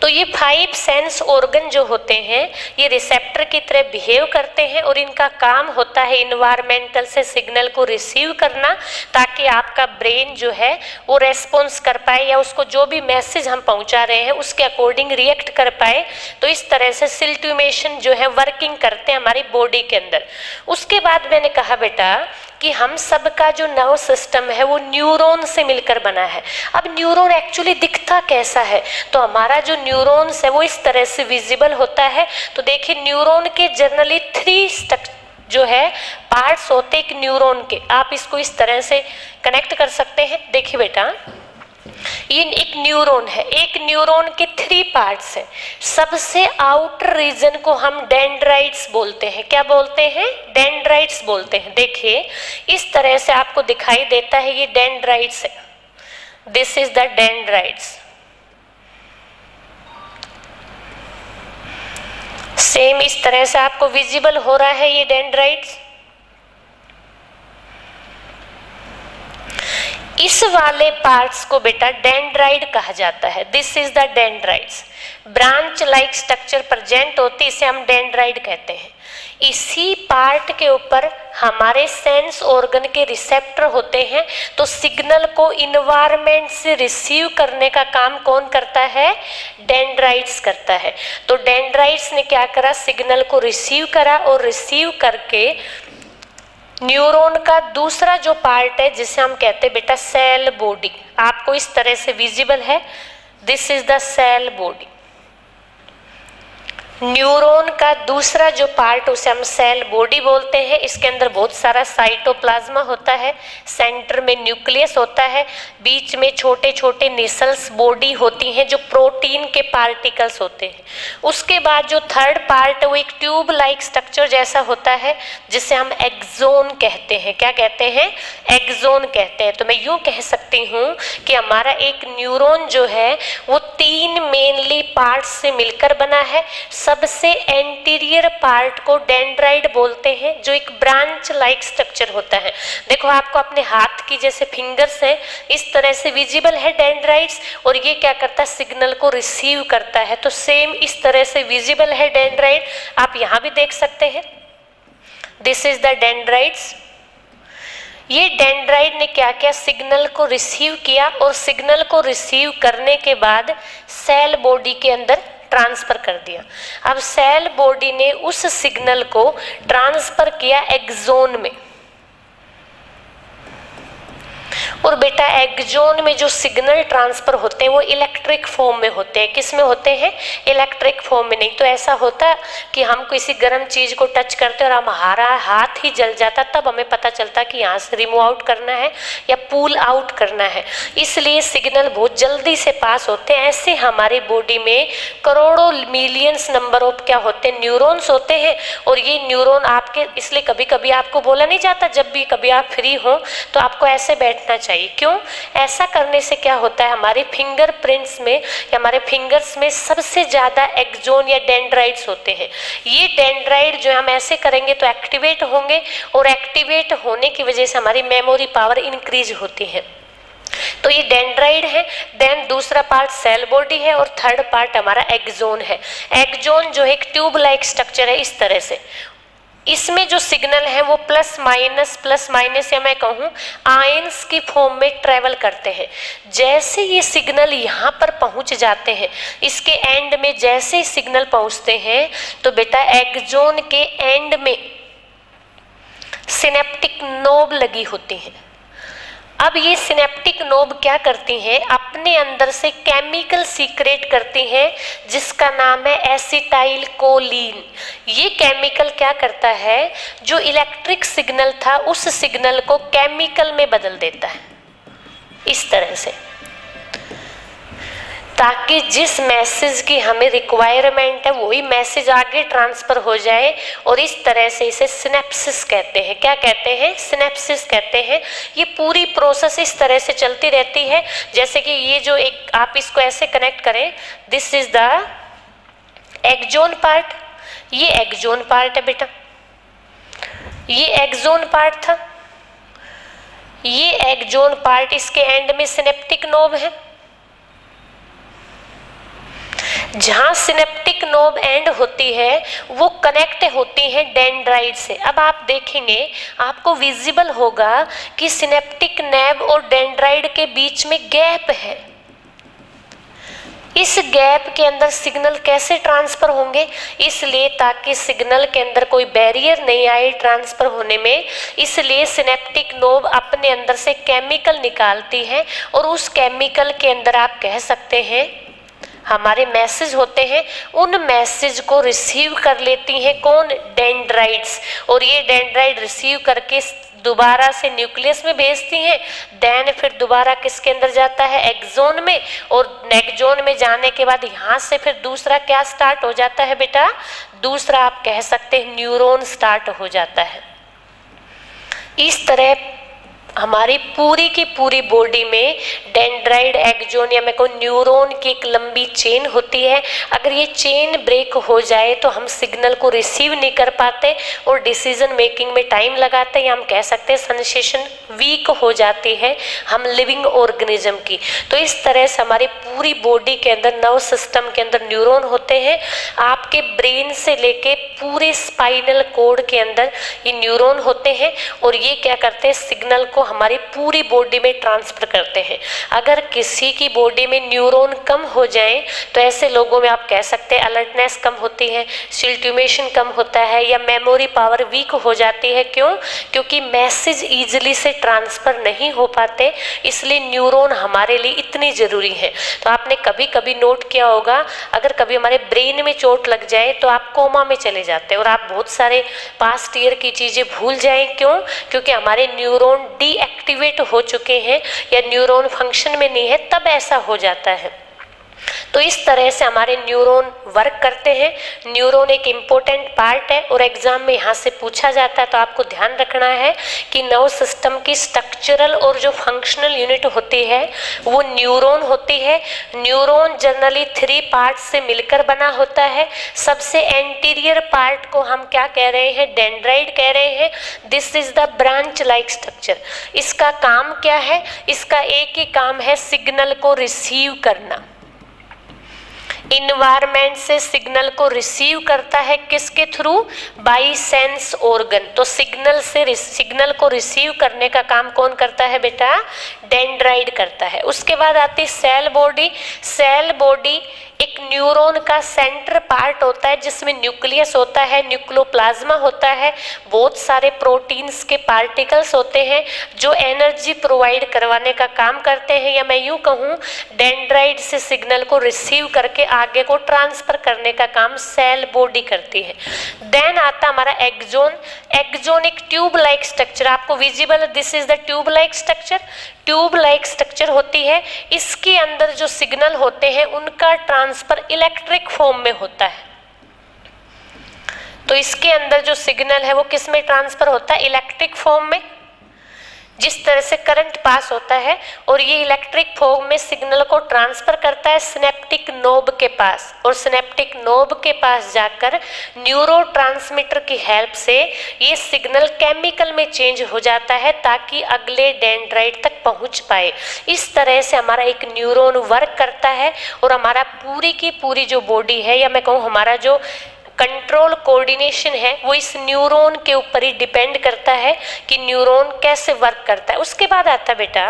तो ये 5 सेंस ऑर्गन जो होते हैं ये रिसेप्टर की तरह बिहेव करते हैं और इनका काम होता है इन्वायरमेंटल से सिग्नल को रिसीव करना, ताकि आपका ब्रेन जो है वो रेस्पॉन्स कर पाए या उसको जो भी मैसेज हम पहुंचा रहे हैं उसके अकॉर्डिंग रिएक्ट कर पाए। तो इस तरह से सिल्ट्यूमेशन जो है वर्किंग करते हैं हमारी बॉडी के अंदर। उसके बाद मैंने कहा बेटा कि हम सब का जो नर्व सिस्टम है वो न्यूरॉन से मिलकर बना है। अब न्यूरॉन एक्चुअली दिखता कैसा है, तो हमारा जो न्यूरॉन्स है वो इस तरह से विजिबल होता है। तो देखिए न्यूरॉन के जनरली 3 जो है पार्ट्स होते हैं एक न्यूरॉन के। आप इसको इस तरह से कनेक्ट कर सकते हैं। देखिए बेटा ये एक न्यूरॉन है। एक न्यूरॉन के 3 पार्ट्स हैं। सबसे आउटर रीजन को हम डेंड्राइट्स बोलते हैं। क्या बोलते हैं? डेंड्राइट्स बोलते हैं। देखिए इस तरह से आपको दिखाई देता है, ये डेंड्राइट्स है। This is the dendrites. Same इस तरह से आपको विजिबल हो रहा है ये डेंड्राइट्स। इस वाले पार्ट्स को बेटा डेंड्राइड कहा जाता है। This is the dendrites. Branch like structure present होती है, इसे हम डेंड्राइड कहते हैं। इसी पार्ट के ऊपर हमारे सेंस ऑर्गन के रिसेप्टर होते हैं। तो सिग्नल को इन्वायरमेंट से रिसीव करने का काम कौन करता है? डेंड्राइट्स करता है। तो डेंड्राइट्स ने क्या करा? सिग्नल को रिसीव करा और रिसीव करके न्यूरॉन का दूसरा जो पार्ट है जिसे हम कहते हैं बेटा सेल बॉडी, आपको इस तरह से विजिबल है। This is the cell body. Neuron का दूसरा जो पार्ट उसे हम सेल बॉडी बोलते हैं। इसके अंदर बहुत सारा साइटोप्लाज्मा होता है, सेंटर में न्यूक्लियस होता है, बीच में छोटे छोटे नेसल्स बॉडी होती हैं जो प्रोटीन के पार्टिकल्स होते हैं। उसके बाद जो थर्ड पार्ट है वो एक ट्यूब लाइक स्ट्रक्चर जैसा होता है जिसे हम एक्सोन कहते हैं। क्या कहते हैं? एक्सोन कहते हैं। तो मैं यूँ कह सकती हूँ कि हमारा एक न्यूरॉन जो है वो 3 मेनली पार्ट्स से मिलकर बना है। सबसे एंटीरियर पार्ट को डेंड्राइड बोलते हैं, जो एक ब्रांच लाइक स्ट्रक्चर होता है। देखो आपको अपने हाथ की जैसे फिंगर्स हैं इस तरह से विजिबल है डेंड्राइड्स, और ये क्या करता है? सिग्नल को रिसीव करता है। तो सेम इस तरह से विजिबल है डेंड्राइड। आप यहाँ भी देख सकते हैं। This is the dendrites. ये डेंड्राइड ने क्या किया? सिग्नल को रिसीव किया और सिग्नल को रिसीव करने के बाद सेल बॉडी के अंदर ट्रांसफर कर दिया। अब सेल बॉडी ने उस सिग्नल को ट्रांसफर किया एक्सोन में, और बेटा एक्सोन में जो सिग्नल ट्रांसफर होते हैं वो इलेक्ट्रिक फॉर्म में होते हैं। किस में होते हैं? इलेक्ट्रिक फॉर्म में। नहीं तो ऐसा होता कि हम किसी गर्म चीज को टच करते और हमारा हाथ ही जल जाता, तब हमें पता चलता कि यहाँ से रिमूव आउट करना है या पुल आउट करना है। इसलिए सिग्नल बहुत जल्दी से पास होते हैं। ऐसे हमारी बॉडी में करोड़ों मिलियंस नंबर ऑफ क्या होते हैं? न्यूरॉन्स होते हैं। और ये न्यूरॉन आपके, इसलिए कभी कभी आपको बोला नहीं जाता, जब भी कभी आप फ्री हो तो आपको ऐसे बैठना चाहिए। क्यों? ऐसा करने से क्या होता है? हमारे फिंगरप्रिंट्स में या हमारे फिंगर्स में सबसे ज्यादा एक्सोन या डेंड्राइड्स होते हैं। ये डेंड्राइड जो हम ऐसे करेंगे तो एक्टिवेट होंगे, और एक्टिवेट होने की वजह से हमारी मेमोरी पावर इंक्रीज होती है। तो ये डेंड्राइड है। देन दूसरा पार्ट सेल बॉडी है और थर्ड पार्ट हमारा एक्सोन है। एक्सोन जो एक ट्यूब लाइक स्ट्रक्चर है इस तरह से। इसमें जो सिग्नल है वो प्लस माइनस या मैं कहूँ आयंस की फॉर्म में ट्रेवल करते हैं। जैसे ये सिग्नल यहाँ पर पहुँच जाते हैं, इसके एंड में जैसे ही सिग्नल पहुँचते हैं तो बेटा एक्सोन के एंड में सिनेप्टिक नोब लगी होती है। अब ये सिनेप्टिक नोब क्या करती हैं? अपने अंदर से केमिकल सीक्रेट करती हैं जिसका नाम है एसिटाइल कोलिन। ये केमिकल क्या करता है? जो इलेक्ट्रिक सिग्नल था उस सिग्नल को केमिकल में बदल देता है इस तरह से, ताकि जिस मैसेज की हमें रिक्वायरमेंट है वही मैसेज आगे ट्रांसफर हो जाए। और इस तरह से इसे सिनेप्सिस कहते हैं। क्या कहते हैं? सिनेप्सिस कहते हैं। ये पूरी प्रोसेस इस तरह से चलती रहती है। जैसे कि ये जो एक, आप इसको ऐसे कनेक्ट करें, this is the axon part. ये एक्सोन पार्ट है बेटा, ये एक्सोन पार्ट था, ये एक्सोन पार्ट, इसके एंड में सिनेप्टिक नोब है। जहां सिनेप्टिक नोब एंड होती है वो कनेक्ट होती है डेंड्राइड से। अब आप देखेंगे, आपको विजिबल होगा कि सिनेप्टिक नैब और डेंड्राइड के बीच में गैप है। इस गैप के अंदर सिग्नल कैसे ट्रांसफर होंगे? इसलिए ताकि सिग्नल के अंदर कोई बैरियर नहीं आए ट्रांसफर होने में, इसलिए सिनेप्टिक नोब अपने अंदर से केमिकल निकालती है, और उस केमिकल के अंदर आप कह सकते हैं हमारे मैसेज होते हैं। उन मैसेज को रिसीव कर लेती हैं कौन? डेंड्राइड्स। और ये डेंड्राइड रिसीव करके दोबारा से न्यूक्लियस में भेजती हैं, देन फिर दोबारा किसके अंदर जाता है, एक्सोन में, और एक्सोन में जाने के बाद यहाँ से फिर दूसरा क्या स्टार्ट हो जाता है बेटा, दूसरा आप कह सकते हैं न्यूरॉन स्टार्ट हो जाता है। इस तरह हमारी पूरी की पूरी बॉडी में डेंड्राइड, एक्सोन या मैं कहूँ न्यूरॉन की एक लंबी चेन होती है। अगर ये चेन ब्रेक हो जाए तो हम सिग्नल को रिसीव नहीं कर पाते और डिसीजन मेकिंग में टाइम लगाते हैं, या हम कह सकते हैं सेंसेशन वीक हो जाती है हम लिविंग ऑर्गेनिज्म की। तो इस तरह से हमारी पूरी बॉडी के अंदर, नर्व सिस्टम के अंदर न्यूरॉन होते हैं। आपके ब्रेन से लेके पूरे स्पाइनल कोड के अंदर ये न्यूरॉन होते हैं और ये क्या करते हैं, सिग्नल को हमारी पूरी बॉडी में ट्रांसफर करते हैं। अगर किसी की बॉडी में न्यूरॉन कम हो जाए तो ऐसे लोगों में आप कह सकते हैं अलर्टनेस कम होती है, सिल्ट्यूमेशन कम होता है, या मेमोरी पावर वीक हो जाती है। क्यों? क्योंकि मैसेज ईजिली से ट्रांसफर नहीं हो पाते, इसलिए न्यूरॉन हमारे लिए इतनी ज़रूरी है। तो आपने कभी कभी नोट किया होगा, अगर कभी हमारे ब्रेन में चोट लग जाए तो आप कोमा में चले जाते हैं और आप बहुत सारे पास्ट ईयर की चीज़ें भूल जाएं। क्यों? क्योंकि हमारे न्यूरॉन डीएक्टिवेट हो चुके हैं या न्यूरॉन फंक्शन में नहीं है, तब ऐसा हो जाता है। तो इस तरह से हमारे न्यूरॉन वर्क करते हैं। न्यूरॉन एक इम्पोर्टेंट पार्ट है और एग्जाम में यहाँ से पूछा जाता है, तो आपको ध्यान रखना है कि नर्व सिस्टम की स्ट्रक्चरल और जो फंक्शनल यूनिट होती है वो न्यूरॉन होती है। न्यूरॉन जनरली 3 पार्ट से मिलकर बना होता है। सबसे एंटीरियर पार्ट को हम क्या कह रहे हैं, डेंड्राइड कह रहे हैं। This is the branch like structure. इसका काम क्या है? इसका एक ही काम है, सिग्नल को रिसीव करना। इन्वायरमेंट से सिग्नल को रिसीव करता है, किसके थ्रू? By sense organ. तो सिग्नल को रिसीव करने का काम कौन करता है बेटा? डेंड्राइड करता है। उसके बाद आती है सेल बॉडी। सेल बॉडी एक न्यूरॉन का सेंटर पार्ट होता है जिसमें न्यूक्लियस होता है, न्यूक्लियोप्लाज्मा होता है, बहुत सारे प्रोटीन्स के पार्टिकल्स होते हैं जो एनर्जी प्रोवाइड करवाने का काम करते हैं, या मैं यूं कहूँ डेंड्राइड से सिग्नल को रिसीव करके आगे को ट्रांसफर करने का काम सेल बॉडी करती है। देन आता हमारा एक्सोन। एक्सोन एक ट्यूब लाइक स्ट्रक्चर, आपको विजिबल है, this is the tube like structure. Tube like structure होती है, इसके अंदर जो सिग्नल होते हैं उनका ट्रांसफर इलेक्ट्रिक फॉर्म में होता है। तो इसके अंदर जो सिग्नल है वो किस में ट्रांसफर होता है? इलेक्ट्रिक फॉर्म में। जिस तरह से करंट पास होता है, और ये इलेक्ट्रिक फॉर्म में सिग्नल को ट्रांसफर करता है सिनेप्टिक नोब के पास, और सिनेप्टिक नोब के पास जाकर न्यूरोट्रांसमीटर की हेल्प से ये सिग्नल केमिकल में चेंज हो जाता है ताकि अगले डेंड्राइड तक पहुंच पाए। इस तरह से हमारा एक न्यूरॉन वर्क करता है और हमारा पूरी की पूरी जो बॉडी है, या मैं कहूँ हमारा जो कंट्रोल कोऑर्डिनेशन है, वो इस न्यूरॉन के ऊपर ही डिपेंड करता है कि न्यूरॉन कैसे वर्क करता है। उसके बाद आता बेटा,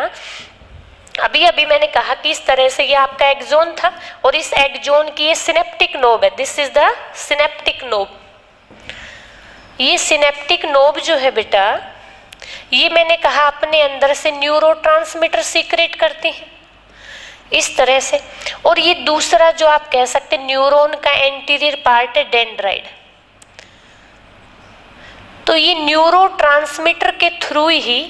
अभी मैंने कहा कि इस तरह से ये आपका एक्सोन था और इस एक्सोन की ये सिनेप्टिक नोब है, this is the synaptic knob. ये सिनेप्टिक नोब जो है बेटा, ये मैंने कहा अपने अंदर से न्यूरोट्रांसमीटर सीक्रेट करती है इस तरह से। और ये दूसरा जो आप कह सकते हैं न्यूरॉन का एंटीरियर पार्ट है डेंड्राइड। तो ये न्यूरोट्रांसमीटर के थ्रू ही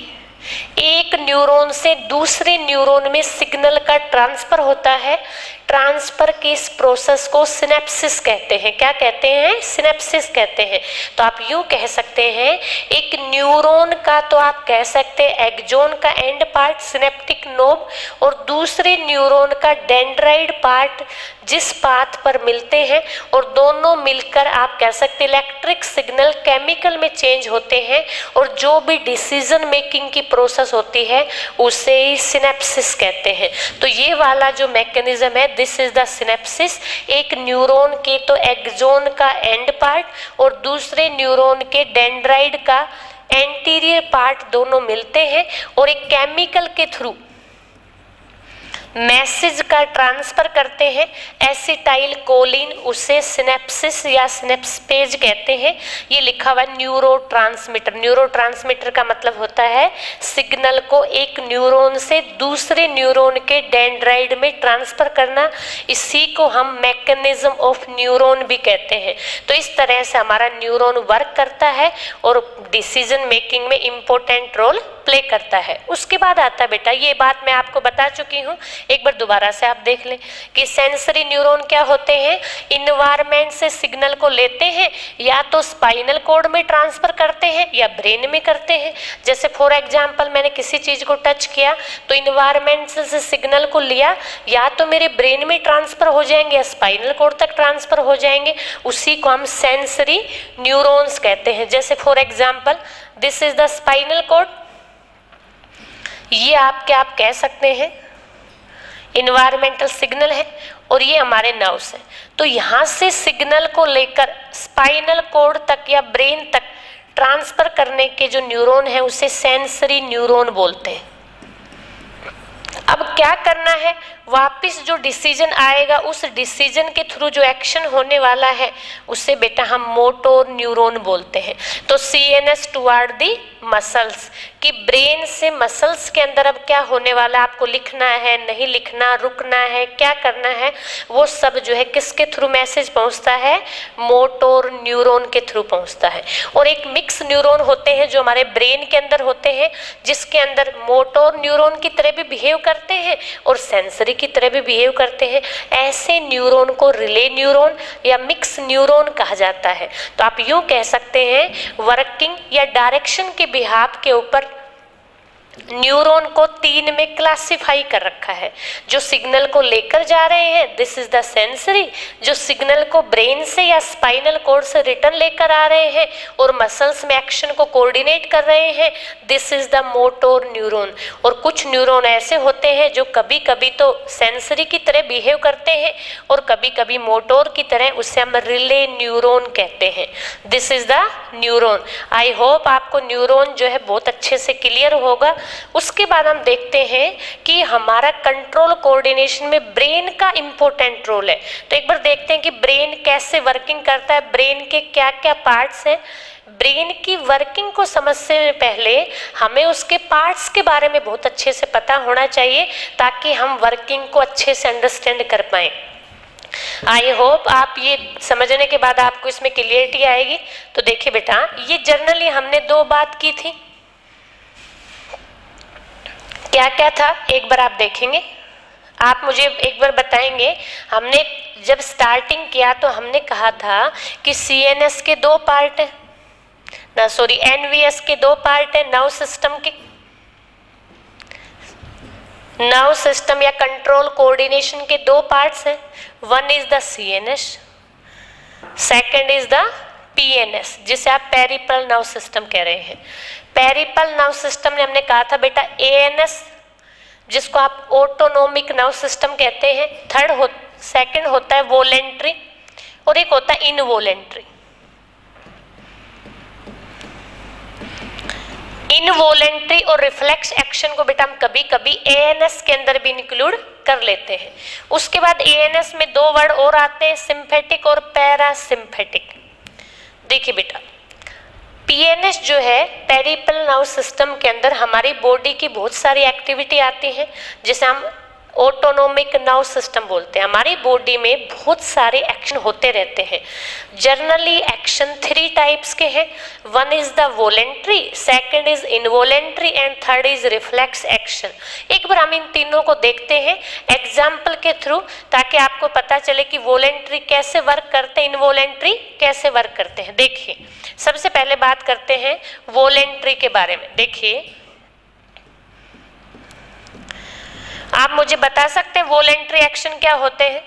एक न्यूरॉन से दूसरे न्यूरॉन में सिग्नल का ट्रांसफर होता है। ट्रांसफर के इस प्रोसेस को सिनेप्सिस कहते हैं। क्या कहते हैं? सिनेप्सिस कहते हैं। तो आप यूं कह सकते हैं, एक न्यूरॉन का तो आप कह सकते हैं एक्सोन का एंड पार्ट सिनेप्टिक नोब, और दूसरे न्यूरॉन का डेंड्राइड पार्ट जिस पाथ पर मिलते हैं, और दोनों मिलकर आप कह सकते हैं इलेक्ट्रिक सिग्नल केमिकल में चेंज होते हैं, और जो भी डिसीजन मेकिंग की प्रोसेस होती है उसे ही सिनेप्सिस कहते हैं। तो ये वाला जो मैकेनिज्म है, दिस इज द सिनेप्सिस। एक न्यूरॉन के तो एक्सोन का एंड पार्ट और दूसरे न्यूरॉन के डेंड्राइड का एंटीरियर पार्ट दोनों मिलते हैं और एक केमिकल के थ्रू मैसेज का ट्रांसफर करते हैं एसिटाइल कोलिन, उसे सिनेप्सिस या सिनेप्सपेज कहते हैं। ये लिखा हुआ न्यूरोट्रांसमीटर। न्यूरोट्रांसमीटर का मतलब होता है सिग्नल को एक न्यूरॉन से दूसरे न्यूरॉन के डेंड्राइड में ट्रांसफर करना। इसी को हम मैकेनिज्म ऑफ न्यूरॉन भी कहते हैं। तो इस तरह से हमारा न्यूरॉन वर्क करता है और डिसीजन मेकिंग में इंपॉर्टेंट रोल प्ले करता है। उसके बाद आता है बेटा, ये बात मैं आपको बता चुकी हूँ, एक बार दोबारा से आप देख लें कि सेंसरी न्यूरॉन क्या होते हैं। इन्वायरमेंट से सिग्नल को लेते हैं, या तो स्पाइनल कॉर्ड में ट्रांसफर करते हैं या ब्रेन में करते हैं। जैसे फॉर एग्जांपल मैंने किसी चीज को टच किया तो इन्वायरमेंट से सिग्नल को लिया, या तो मेरे ब्रेन में ट्रांसफर हो जाएंगे या स्पाइनल कॉर्ड तक ट्रांसफर हो जाएंगे। उसी को हम सेंसरी न्यूरॉन्स कहते हैं। जैसे for example this is the spinal cord, ये आप कह सकते हैं इन्वायरमेंटल सिग्नल है, और ये हमारे नर्व्स हैं। तो यहाँ से सिग्नल को लेकर स्पाइनल कॉर्ड तक या ब्रेन तक ट्रांसफर करने के जो न्यूरॉन है उसे सेंसरी न्यूरॉन बोलते हैं। अब क्या करना है, वापिस जो डिसीजन आएगा उस डिसीजन के थ्रू जो एक्शन होने वाला है उसे बेटा हम मोटोर न्यूरॉन बोलते हैं। तो CNS टुवर्ड दी मसल्स, कि ब्रेन से मसल्स के अंदर अब क्या होने वाला है, आपको लिखना है, नहीं लिखना, रुकना है, क्या करना है, वो सब जो है किसके थ्रू मैसेज पहुंचता है, मोटोर न्यूरॉन के थ्रू पहुंचता है। और एक मिक्स न्यूरॉन होते हैं जो हमारे ब्रेन के अंदर होते हैं, जिसके अंदर मोटोर न्यूरॉन की तरह भी बिहेव करते हैं और सेंसरी की तरह भी बिहेव करते हैं। ऐसे न्यूरॉन को रिले न्यूरॉन या मिक्स न्यूरॉन कहा जाता है। तो आप यूं कह सकते हैं वर्किंग या डायरेक्शन के बिहाफ के ऊपर न्यूरॉन को 3 में क्लासिफाई कर रखा है। जो सिग्नल को लेकर जा रहे हैं दिस इज द सेंसरी, जो सिग्नल को ब्रेन से या स्पाइनल कॉर्ड से रिटर्न लेकर आ रहे हैं और मसल्स में एक्शन को कोऑर्डिनेट कर रहे हैं, this is the motor neuron. और कुछ न्यूरॉन ऐसे होते हैं जो कभी कभी तो सेंसरी की तरह बिहेव करते हैं और कभी कभी मोटोर की तरह, उसे हम रिले न्यूरॉन कहते हैं। This is the neuron. I hope आपको न्यूरॉन जो है बहुत अच्छे से क्लियर होगा। उसके बाद हम देखते हैं कि हमारा कंट्रोल कोऑर्डिनेशन में ब्रेन का इंपॉर्टेंट रोल है। तो एक बार देखते हैं कि ब्रेन कैसे वर्किंग करता है, ब्रेन के क्या क्या पार्ट्स हैं। ब्रेन की वर्किंग को समझने में पहले हमें उसके पार्ट्स के बारे में बहुत अच्छे से पता होना चाहिए, ताकि हम वर्किंग को अच्छे से अंडरस्टैंड कर पाएं। आई होप आप ये समझने के बाद आपको इसमें क्लियरिटी आएगी। तो देखिए बेटा, ये जनरली हमने 2 बात की थी। क्या क्या था एक बार आप देखेंगे, आप मुझे एक बार बताएंगे। हमने जब स्टार्टिंग किया तो हमने कहा था कि CNS के 2 पार्ट है ना, सॉरी NVS के 2 पार्ट है, नर्व सिस्टम के, नर्व सिस्टम या कंट्रोल कोऑर्डिनेशन के 2 पार्ट्स हैं। One is the CNS, second is the PNS, जिसे आप पेरिफेरल नर्व सिस्टम कह रहे हैं। पेरिफेरल नर्व सिस्टम ने हमने कहा था बेटा ANS, जिसको आप ऑटोनोमिक नर्व सिस्टम कहते हैं। सेकंड होता है वॉलेंट्री और एक होता है इनवॉलेंट्री। इनवॉलेंट्री और रिफ्लेक्स एक्शन को बेटा हम कभी कभी ANS के अंदर भी इंक्लूड कर लेते हैं। उसके बाद ANS में 2 वर्ड और आते हैं, सिंपैथिक और पैरासिम्पैथिक। देखिए बेटा, PNS जो है पेरिफेरल नर्व सिस्टम के अंदर हमारी बॉडी की बहुत सारी एक्टिविटी आती है, जिसे हम ऑटोनोमिक नर्व सिस्टम बोलते हैं। हमारी बॉडी में बहुत सारे एक्शन होते रहते हैं। जनरली एक्शन 3 टाइप्स के हैं। One is the voluntary, second is involuntary and third is reflex action. एक बार हम इन तीनों को देखते हैं एग्जाम्पल के थ्रू, ताकि आपको पता चले कि वॉलेंट्री कैसे वर्क करते हैं, इनवॉलेंट्री कैसे वर्क करते हैं। देखिए, सबसे पहले बात करते हैं वॉलेंट्री के बारे में। देखिए, आप मुझे बता सकते हैं वॉलेंट्री एक्शन क्या होते हैं?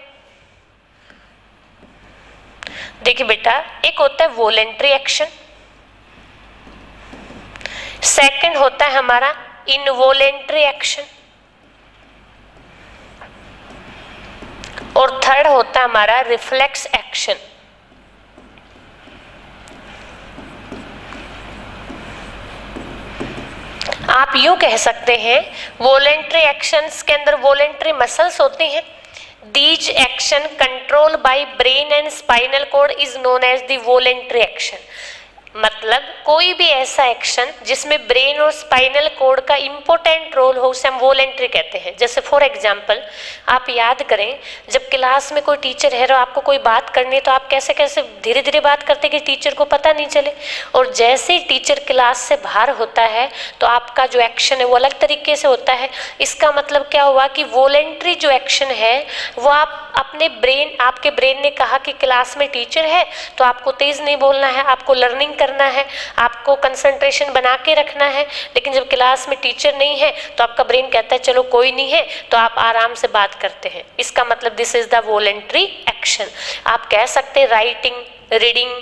देखिए बेटा, एक होता है वॉलेंट्री एक्शन, सेकंड होता है हमारा इनवॉलेंट्री एक्शन, और थर्ड होता है हमारा रिफ्लेक्स एक्शन। आप यूं कह सकते हैं वॉलेंट्री एक्शंस के अंदर वॉलेंट्री मसल्स होती हैं। These action control by brain and spinal cord is known as the voluntary action. मतलब कोई भी ऐसा एक्शन जिसमें ब्रेन और स्पाइनल कॉर्ड का इंपॉर्टेंट रोल हो उसे हम वॉलेंट्री कहते हैं। जैसे फॉर एग्जांपल आप याद करें, जब क्लास में कोई टीचर है और आपको कोई बात करनी है तो आप कैसे कैसे धीरे धीरे बात करते कि टीचर को पता नहीं चले, और जैसे ही टीचर क्लास से बाहर होता है तो आपका जो एक्शन है वो अलग तरीके से होता है। इसका मतलब क्या हुआ कि वॉलेंट्री जो एक्शन है वो आप अपने ब्रेन, आपके ब्रेन ने कहा कि क्लास में टीचर है तो आपको तेज नहीं बोलना है, आपको लर्निंग करना है, आपको कंसंट्रेशन बना के रखना है। लेकिन जब क्लास में टीचर नहीं है तो आपका ब्रेन कहता है चलो कोई नहीं है, तो आप आराम से बात करते हैं। इसका मतलब this is the voluntary action. आप कह सकते हैं राइटिंग, रीडिंग,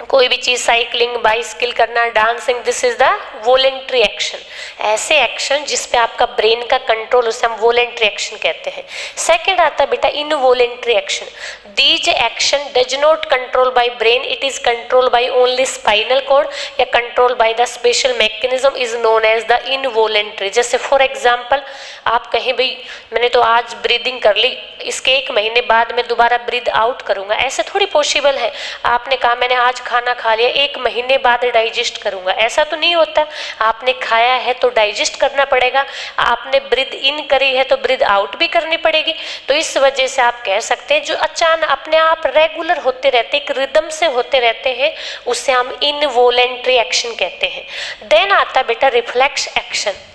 कोई भी चीज, साइकिलिंग, बाइसिकल करना, dancing, this is the voluntary action. ऐसे एक्शन जिसपे आपका ब्रेन का कंट्रोल, उसे हम वॉलेंट्री एक्शन कहते हैं। सेकंड आता है बेटा involuntary action. These action does not control by brain, it is control by only spinal cord या control by the special mechanism is known as the involuntary. जैसे फॉर एग्जाम्पल आप कहें भाई मैंने तो आज ब्रीदिंग कर ली, इसके 1 महीने बाद मैं दोबारा ब्रीद आउट करूंगा, ऐसे थोड़ी पॉसिबल है। आपने कहा मैंने आज खाना खा लिया, 1 महीने बाद डाइजेस्ट करूंगा, ऐसा तो नहीं होता। आपने खाया है तो डाइजेस्ट करना पड़ेगा, आपने ब्रीद इन करी है तो ब्रीद आउट भी करनी पड़ेगी। तो इस वजह से आप कह सकते हैं जो अचानक अपने आप रेगुलर होते रहते, एक रिदम से होते रहते हैं, उसे हम इनवॉलेंट्री एक्शन कहते हैं। देन आता बेटा reflex action.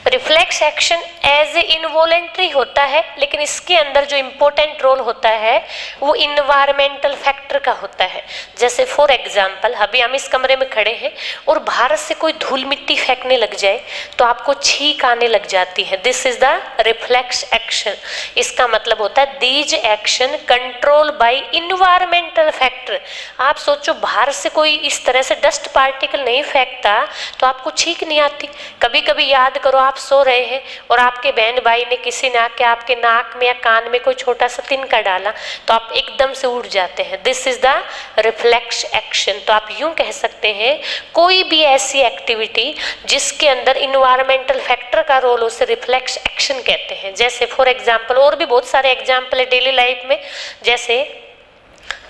Reflex action as a involuntary होता है, लेकिन इसके अंदर जो इंपॉर्टेंट रोल होता है वो इन्वायरमेंटल फैक्टर का होता है। जैसे फॉर एग्जांपल अभी हम इस कमरे में खड़े हैं और बाहर से कोई धूल मिट्टी फेंकने लग जाए तो आपको छींक आने लग जाती है, this is the reflex action. इसका मतलब होता है these action control bye environmental factor. आप सोचो बाहर से कोई इस तरह से डस्ट पार्टिकल नहीं फेंकता तो आपको छींक नहीं आती। कभी कभी याद करो आप सो रहे हैं और आपके बहन भाई ने, किसी ने आके आपके नाक में या कान में कोई छोटा सा तिनका डाला तो आप एकदम से उठ जाते हैं, this is the reflex action. तो आप यूं कह सकते हैं कोई भी ऐसी एक्टिविटी जिसके अंदर इन्वायरमेंटल फैक्टर का रोल, उसे रिफ्लेक्स एक्शन कहते हैं। जैसे फॉर एग्जांपल और भी बहुत सारे एग्जांपल है डेली लाइफ में। जैसे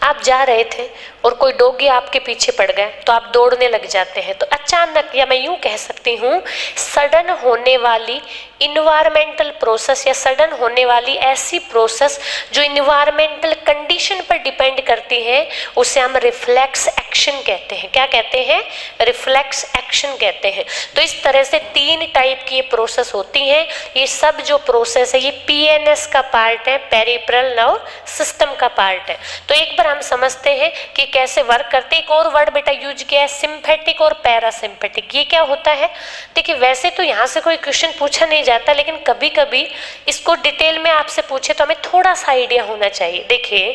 आप जा रहे थे और कोई डॉगी आपके पीछे पड़ गया तो आप दौड़ने लग जाते हैं। तो अचानक, या मैं यूं कह सकती हूँ सडन होने वाली इन्वायरमेंटल प्रोसेस या सडन होने वाली ऐसी प्रोसेस जो इन्वायरमेंटल कंडीशन पर डिपेंड करती है उसे हम रिफ्लेक्स एक्शन कहते हैं। क्या कहते हैं? रिफ्लेक्स एक्शन कहते हैं। तो इस तरह से 3 टाइप की ये प्रोसेस होती हैं। ये सब जो प्रोसेस है ये पीएनएस का पार्ट है, पेरिफेरल नर्व सिस्टम का पार्ट है। तो एक बार हम समझते हैं कि कैसे वर्क करते हैं। एक और वर्ड बेटा यूज किया है सिंपैथिक और पैरासिम्पैथिक। ये क्या होता है? देखिए वैसे तो यहाँ से कोई क्वेश्चन पूछा नहीं जाता, लेकिन कभी कभी इसको डिटेल में आपसे पूछे तो हमें थोड़ा सा आइडिया होना चाहिए। देखिए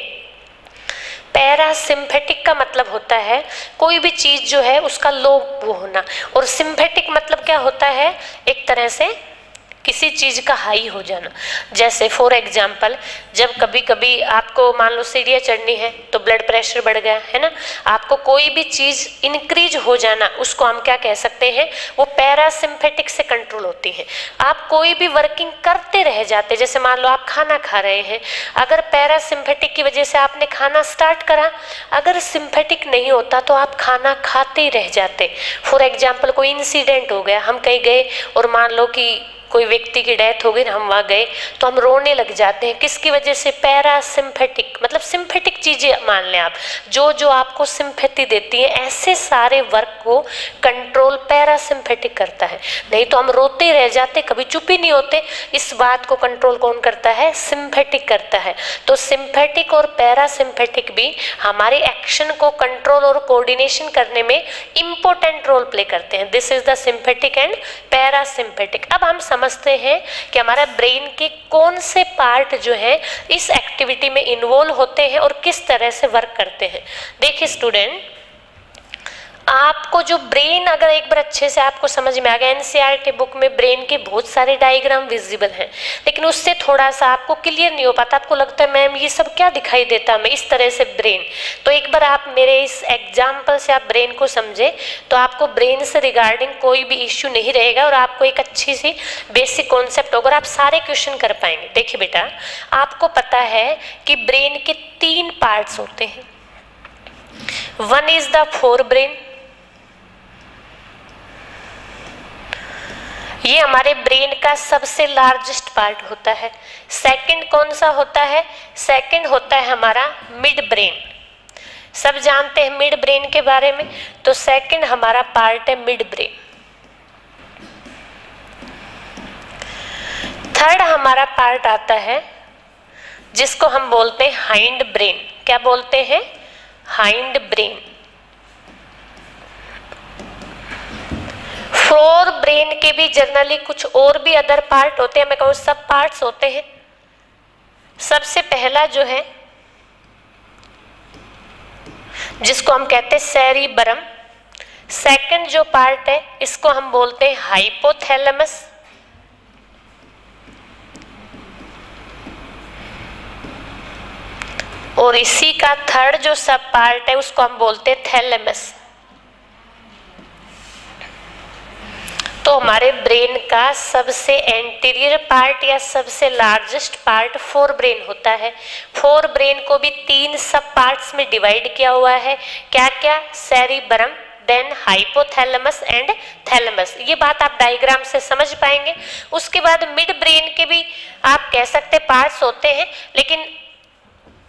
पैरासिम्पैथिक का मतलब होता है कोई भी चीज जो है उसका लो वो होना, और सिम्पैथिक मतलब क्या होता है? एक तरह से किसी चीज का हाई हो जाना। जैसे फॉर एग्जाम्पल जब कभी कभी आपको मान लो सीढ़ियाँ चढ़नी है तो ब्लड प्रेशर बढ़ गया है ना, आपको कोई भी चीज इंक्रीज हो जाना, उसको हम क्या कह सकते हैं? वो पैरासिम्पैथिक से कंट्रोल होती है। आप कोई भी वर्किंग करते रह जाते, जैसे मान लो आप खाना खा रहे हैं, अगर पैरासिम्पैथिक की वजह से आपने खाना स्टार्ट करा, अगर सिम्पैथिक नहीं होता तो आप खाना खाते ही रह जाते। फॉर एग्जाम्पल कोई इंसिडेंट हो गया, हम कहीं गए और मान लो कि कोई व्यक्ति की डेथ हो गई, हम वहाँ गए तो हम रोने लग जाते हैं। किसकी वजह से? पैरासिम्पैथिक, मतलब सिम्पैथिक चीजें मान लें आप, जो जो आपको सिम्पैथी देती है, ऐसे सारे वर्क को कंट्रोल पैरासिम्पैथिक करता है। नहीं तो हम रोते रह जाते, कभी चुप ही नहीं होते। इस बात को कंट्रोल कौन करता है? सिम्पैथिक करता है। तो सिम्पैथिक और पैरासिम्पैथिक भी हमारे एक्शन को कंट्रोल और कोऑर्डिनेशन करने में इंपॉर्टेंट रोल प्ले करते हैं। This is the sympathetic and parasympathetic. अब हम समझते हैं कि हमारा ब्रेन के कौन से पार्ट जो है इस एक्टिविटी में इन्वॉल्व होते हैं और किस तरह से वर्क करते हैं। देखिए स्टूडेंट, आपको जो ब्रेन अगर एक बार अच्छे से आपको समझ में आ गया, एनसीईआरटी बुक में ब्रेन के बहुत सारे डायग्राम विजिबल हैं, लेकिन उससे थोड़ा सा आपको क्लियर नहीं हो पाता, आपको लगता है मैम ये सब क्या दिखाई देता है, मैं इस तरह से ब्रेन। तो एक बार आप मेरे इस एग्जाम्पल से आप ब्रेन को समझे तो आपको ब्रेन से रिगार्डिंग कोई भी इश्यू नहीं रहेगा और आपको एक अच्छी सी बेसिक कॉन्सेप्ट होगा और आप सारे क्वेश्चन कर पाएंगे। देखिए बेटा, आपको पता है कि ब्रेन के 3 पार्ट्स होते हैं। One is the fore brain, ये हमारे ब्रेन का सबसे लार्जेस्ट पार्ट होता है। सेकंड कौन सा होता है? सेकंड होता है हमारा मिड ब्रेन। सब जानते हैं मिड ब्रेन के बारे में, तो सेकंड हमारा पार्ट है मिड ब्रेन। थर्ड हमारा पार्ट आता है जिसको हम बोलते हैं हाइंड ब्रेन। क्या बोलते हैं? Hind brain. फोर ब्रेन के भी जनरली कुछ और भी अदर पार्ट होते हैं, मैं कहूँ सब पार्ट्स होते हैं। सबसे पहला जो है जिसको हम कहते हैं सेरिबरम। सेकंड जो पार्ट है इसको हम बोलते हैं हाइपोथैलेमस। और इसी का थर्ड जो सब पार्ट है उसको हम बोलते हैं थैलेमस। तो हमारे ब्रेन का सबसे एंटीरियर पार्ट या सबसे लार्जेस्ट पार्ट फोर ब्रेन होता है। फोर ब्रेन को भी 3 सब पार्ट्स में डिवाइड किया हुआ है। क्या क्या? सेरिबरम, देन हाइपोथैलेमस एंड थैलेमस। ये बात आप डायग्राम से समझ पाएंगे। उसके बाद मिड ब्रेन के भी आप कह सकते पार्ट्स होते हैं, लेकिन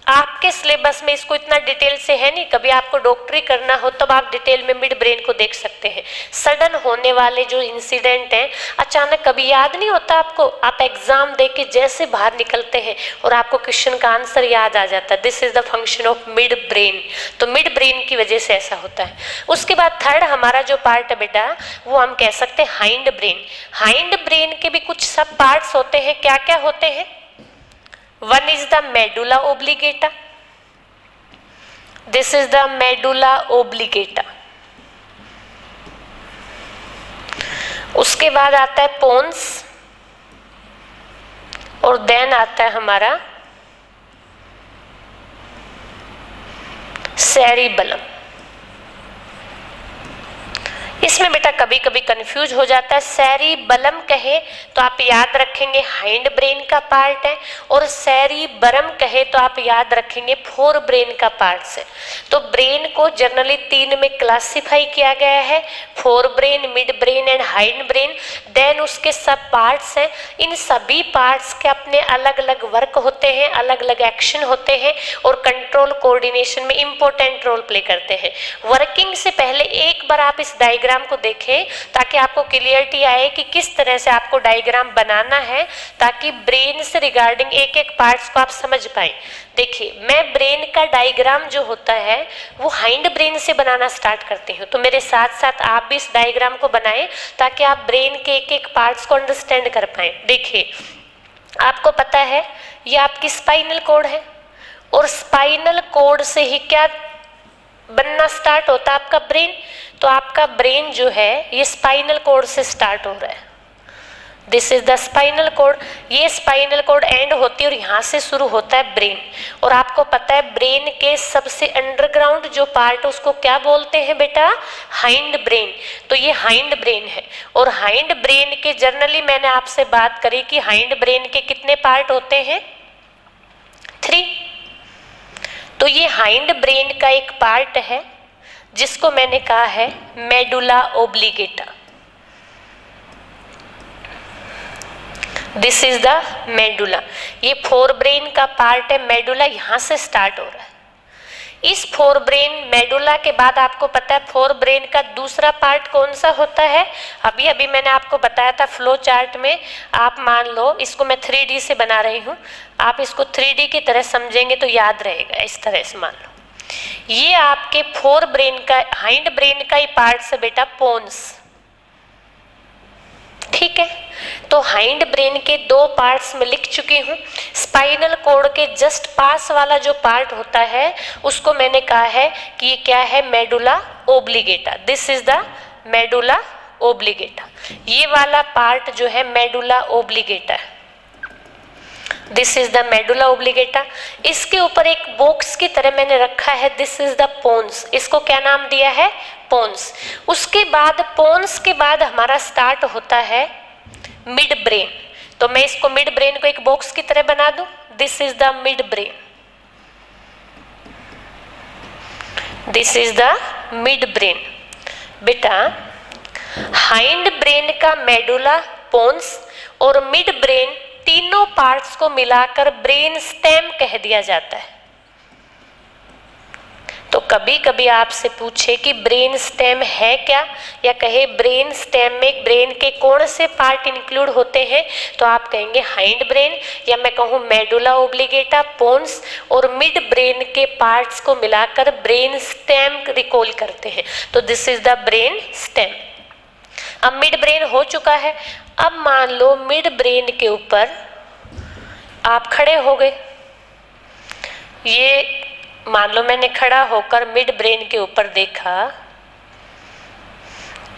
आपके सिलेबस में इसको इतना डिटेल से है नहीं। कभी आपको डॉक्टरी करना हो तब आप डिटेल में मिड ब्रेन को देख सकते हैं। सडन होने वाले जो इंसिडेंट हैं, अचानक कभी याद नहीं होता आपको, आप एग्जाम दे के जैसे बाहर निकलते हैं और आपको क्वेश्चन का आंसर याद आ जाता है। This is the function of mid brain. तो मिड ब्रेन की वजह से ऐसा होता है। उसके बाद थर्ड हमारा जो पार्ट है बेटा, वो हम कह सकते हैं हाइंड ब्रेन। हाइंड ब्रेन के भी कुछ सब पार्ट्स होते हैं। क्या क्या होते हैं? One is the medulla oblongata. This is the medulla oblongata. उसके बाद आता है पोन्स और देन आता है हमारा सेरिबलम। इसमें बेटा कभी कभी कंफ्यूज हो जाता है। सेरिबलम कहे तो आप याद रखेंगे हाइंड ब्रेन का पार्ट है, और सेरिबरम कहे तो आप याद रखेंगे फोर ब्रेन का पार्ट है। तो ब्रेन को जनरली 3 में क्लासिफाई किया गया है, fore brain, mid brain and hind brain. Then उसके सब पार्ट्स हैं। इन सभी पार्ट्स के अपने अलग अलग वर्क होते हैं, अलग अलग एक्शन होते हैं और कंट्रोल कोऑर्डिनेशन में इंपॉर्टेंट रोल प्ले करते हैं। वर्किंग से पहले एक बार आप इस डायग्राम को देखें ताकि आपको क्लियरिटी आए कि किस तरह से आपको डायग्राम बनाना है, ताकि ब्रेन से रिगार्डिंग एक एक पार्ट्स को आप समझ पाए। देखिए, मैं ब्रेन का डायग्राम जो होता है वो हाइंड ब्रेन से बनाना स्टार्ट करती हूँ, तो मेरे साथ साथ आप भी इस डायग्राम को बनाएं ताकि आप ब्रेन के एक एक पार्ट्स को अंडरस्टैंड कर पाए। देखिए, आपको पता है ये आपकी स्पाइनल कॉर्ड है, और स्पाइनल कॉर्ड से ही क्या बनना स्टार्ट होता है? आपका ब्रेन। तो आपका ब्रेन जो है ये स्पाइनल कॉर्ड से स्टार्ट हो रहा है। This is the spinal cord. ये स्पाइनल कॉर्ड एंड होती है और यहाँ से शुरू होता है ब्रेन। और आपको पता है ब्रेन के सबसे अंडरग्राउंड जो पार्ट उसको क्या बोलते हैं बेटा? Hind brain. तो ये हाइंड ब्रेन है। और हाइंड ब्रेन के जनरली मैंने आपसे बात करी कि हाइंड ब्रेन के कितने पार्ट होते हैं? 3। तो ये हाइंड ब्रेन का एक पार्ट है जिसको मैंने कहा है medulla oblongata. This is the medulla. ये फोर ब्रेन का पार्ट है। मेडुला यहाँ से स्टार्ट हो रहा है। इस फोर ब्रेन मेडुला के बाद आपको पता है फोर ब्रेन का दूसरा पार्ट कौन सा होता है? अभी अभी मैंने आपको बताया था फ्लो चार्ट में। आप मान लो इसको मैं 3D से बना रही हूँ, आप इसको 3D की तरह समझेंगे तो याद रहेगा। इस तरह से मान लो ये आपके फोर ब्रेन का, हाइंड ब्रेन का ही पार्ट है बेटा, पोन्स। ठीक है। तो हाइंड ब्रेन के 2 पार्ट्स में लिख चुकी हूँ। स्पाइनल कॉर्ड के जस्ट पास वाला जो पार्ट होता है उसको मैंने कहा है कि ये क्या है, medulla oblongata. This is the medulla oblongata. ये वाला पार्ट जो है मेडुला ओब्लिगेटा है। This is the medulla oblongata. इसके ऊपर एक बॉक्स की तरह मैंने रखा है, दिस इज द पोन्स। इसको क्या नाम दिया है, पोन्स। उसके बाद पोन्स के बाद हमारा स्टार्ट होता है मिड ब्रेन। तो मैं इसको मिड ब्रेन को एक बॉक्स की तरह बना दूं, this is the mid brain. This is the mid brain. बेटा हाइंड ब्रेन का मेडुला, पोन्स और मिड ब्रेन तीनों पार्ट्स को मिलाकर ब्रेन स्टेम कह दिया जाता है। तो कभी कभी आपसे पूछे कि ब्रेन स्टेम है क्या, या कहे ब्रेन स्टेम में ब्रेन के कौन से पार्ट इंक्लूड होते हैं, तो आप कहेंगे हाइंड ब्रेन, या मैं कहूँ मेडुला ओब्लिगेटा, पोन्स और मिड ब्रेन के पार्ट्स को मिलाकर ब्रेन स्टेम रिकॉल करते हैं। तो this is the brain stem. अब मिड ब्रेन हो चुका है। अब मान लो मिड ब्रेन के ऊपर आप खड़े हो गए। ये मान लो मैंने खड़ा होकर मिड ब्रेन के ऊपर देखा।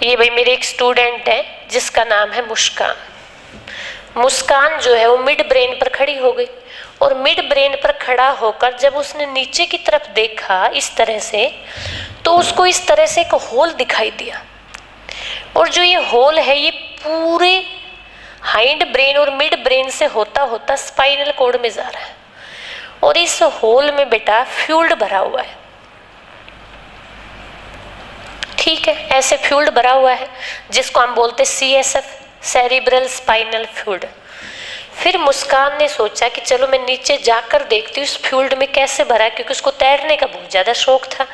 ये भाई मेरे एक स्टूडेंट है जिसका नाम है मुस्कान। मुस्कान जो है वो मिड ब्रेन पर खड़ी हो गई, और मिड ब्रेन पर खड़ा होकर जब उसने नीचे की तरफ देखा इस तरह से, तो उसको इस तरह से एक होल दिखाई दिया। और जो ये होल है ये पूरे हाइंड ब्रेन और मिड ब्रेन से होता होता स्पाइनल कॉर्ड में जा रहा है, और इस होल में बेटा फ्लूइड भरा हुआ है। ठीक है, ऐसे फ्लूइड भरा हुआ है जिसको हम बोलते CSF, सेरिब्रल स्पाइनल फ्लूइड। फिर मुस्कान ने सोचा कि चलो मैं नीचे जाकर देखती हूँ इस फ्लूइड में कैसे भरा है, क्योंकि उसको तैरने का बहुत ज़्यादा शौक था।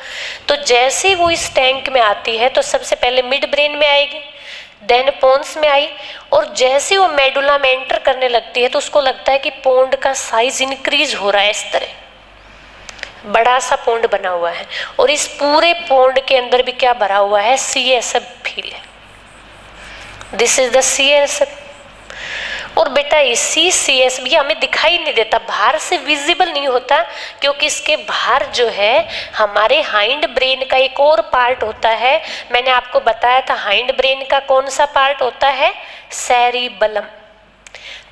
तो जैसे ही वो इस टैंक में आती है तो सबसे पहले मिड ब्रेन में आएगी, देन पोन्स में आई, और जैसे वो मेडुला में एंटर करने लगती है तो उसको लगता है कि पोंड का साइज इंक्रीज हो रहा है। इस तरह बड़ा सा पोंड बना हुआ है, और इस पूरे पोंड के अंदर भी क्या भरा हुआ है, CSF फील है। This is the CSF। और बेटा इसी CSF ये हमें दिखाई नहीं देता, बाहर से विजिबल नहीं होता, क्योंकि इसके बाहर जो है हमारे हाइंड ब्रेन का एक और पार्ट होता है। मैंने आपको बताया था हाइंड ब्रेन का कौन सा पार्ट होता है, सेरिबलम।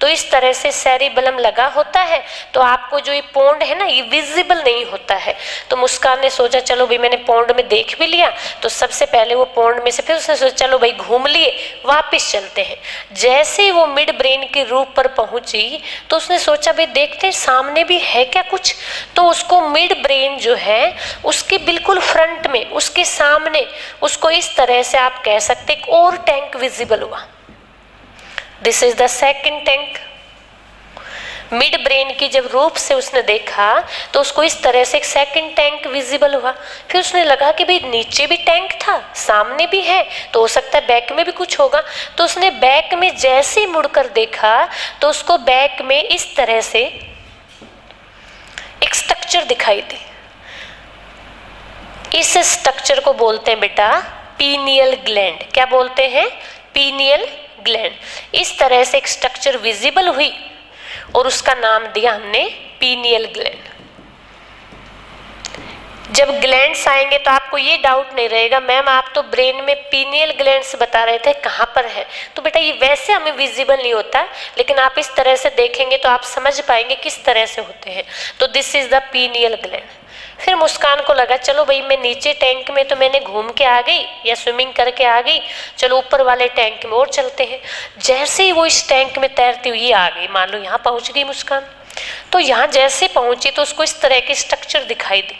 तो इस तरह से सेरिबलम लगा होता है, तो आपको जो ये पोंड है ना ये विजिबल नहीं होता है। तो मुस्कान ने सोचा चलो भाई मैंने पोंड में देख भी लिया, तो सबसे पहले वो पोंड में से फिर उसने सोचा चलो भाई घूम लिए, वापस चलते हैं। जैसे वो मिड ब्रेन के रूप पर पहुंची तो उसने सोचा भाई देखते हैं सामने भी है क्या कुछ। तो उसको मिड ब्रेन जो है उसके बिल्कुल फ्रंट में, उसके सामने, उसको इस तरह से आप कह सकते एक और टैंक विजिबल हुआ। This is the second tank. Mid brain की जब रूप से उसने देखा तो उसको इस तरह से एक सेकंड टैंक विजिबल हुआ। फिर उसने लगा कि भाई नीचे भी टैंक था, सामने भी है, तो हो सकता है बैक में भी कुछ होगा। तो उसने बैक में जैसे ही मुड़कर देखा तो उसको बैक में इस तरह से एक स्ट्रक्चर दिखाई दी। इस स्ट्रक्चर को बोलते हैं बेटा पीनियल ग्लैंड। क्या बोलते हैं, पीनियल ग्लैंड। इस तरह से एक स्ट्रक्चर विजिबल हुई और उसका नाम दिया हमने पीनियल ग्लैंड। जब ग्लैंड्स आएंगे तो आपको ये डाउट नहीं रहेगा मैम आप तो ब्रेन में पीनियल ग्लैंड्स बता रहे थे, कहाँ पर है। तो बेटा ये वैसे हमें विजिबल नहीं होता, लेकिन आप इस तरह से देखेंगे तो आप समझ पाएंगे किस तरह से होते हैं। तो this is the pineal gland. फिर मुस्कान को लगा चलो भाई मैं नीचे टैंक में तो मैंने घूम के आ गई या स्विमिंग करके आ गई, चलो ऊपर वाले टैंक में और चलते हैं। जैसे ही वो इस टैंक में तैरती हुई आ गई, मान लो यहाँ पहुँच गई मुस्कान, तो यहाँ जैसे पहुँची तो उसको इस तरह की स्ट्रक्चर दिखाई दी।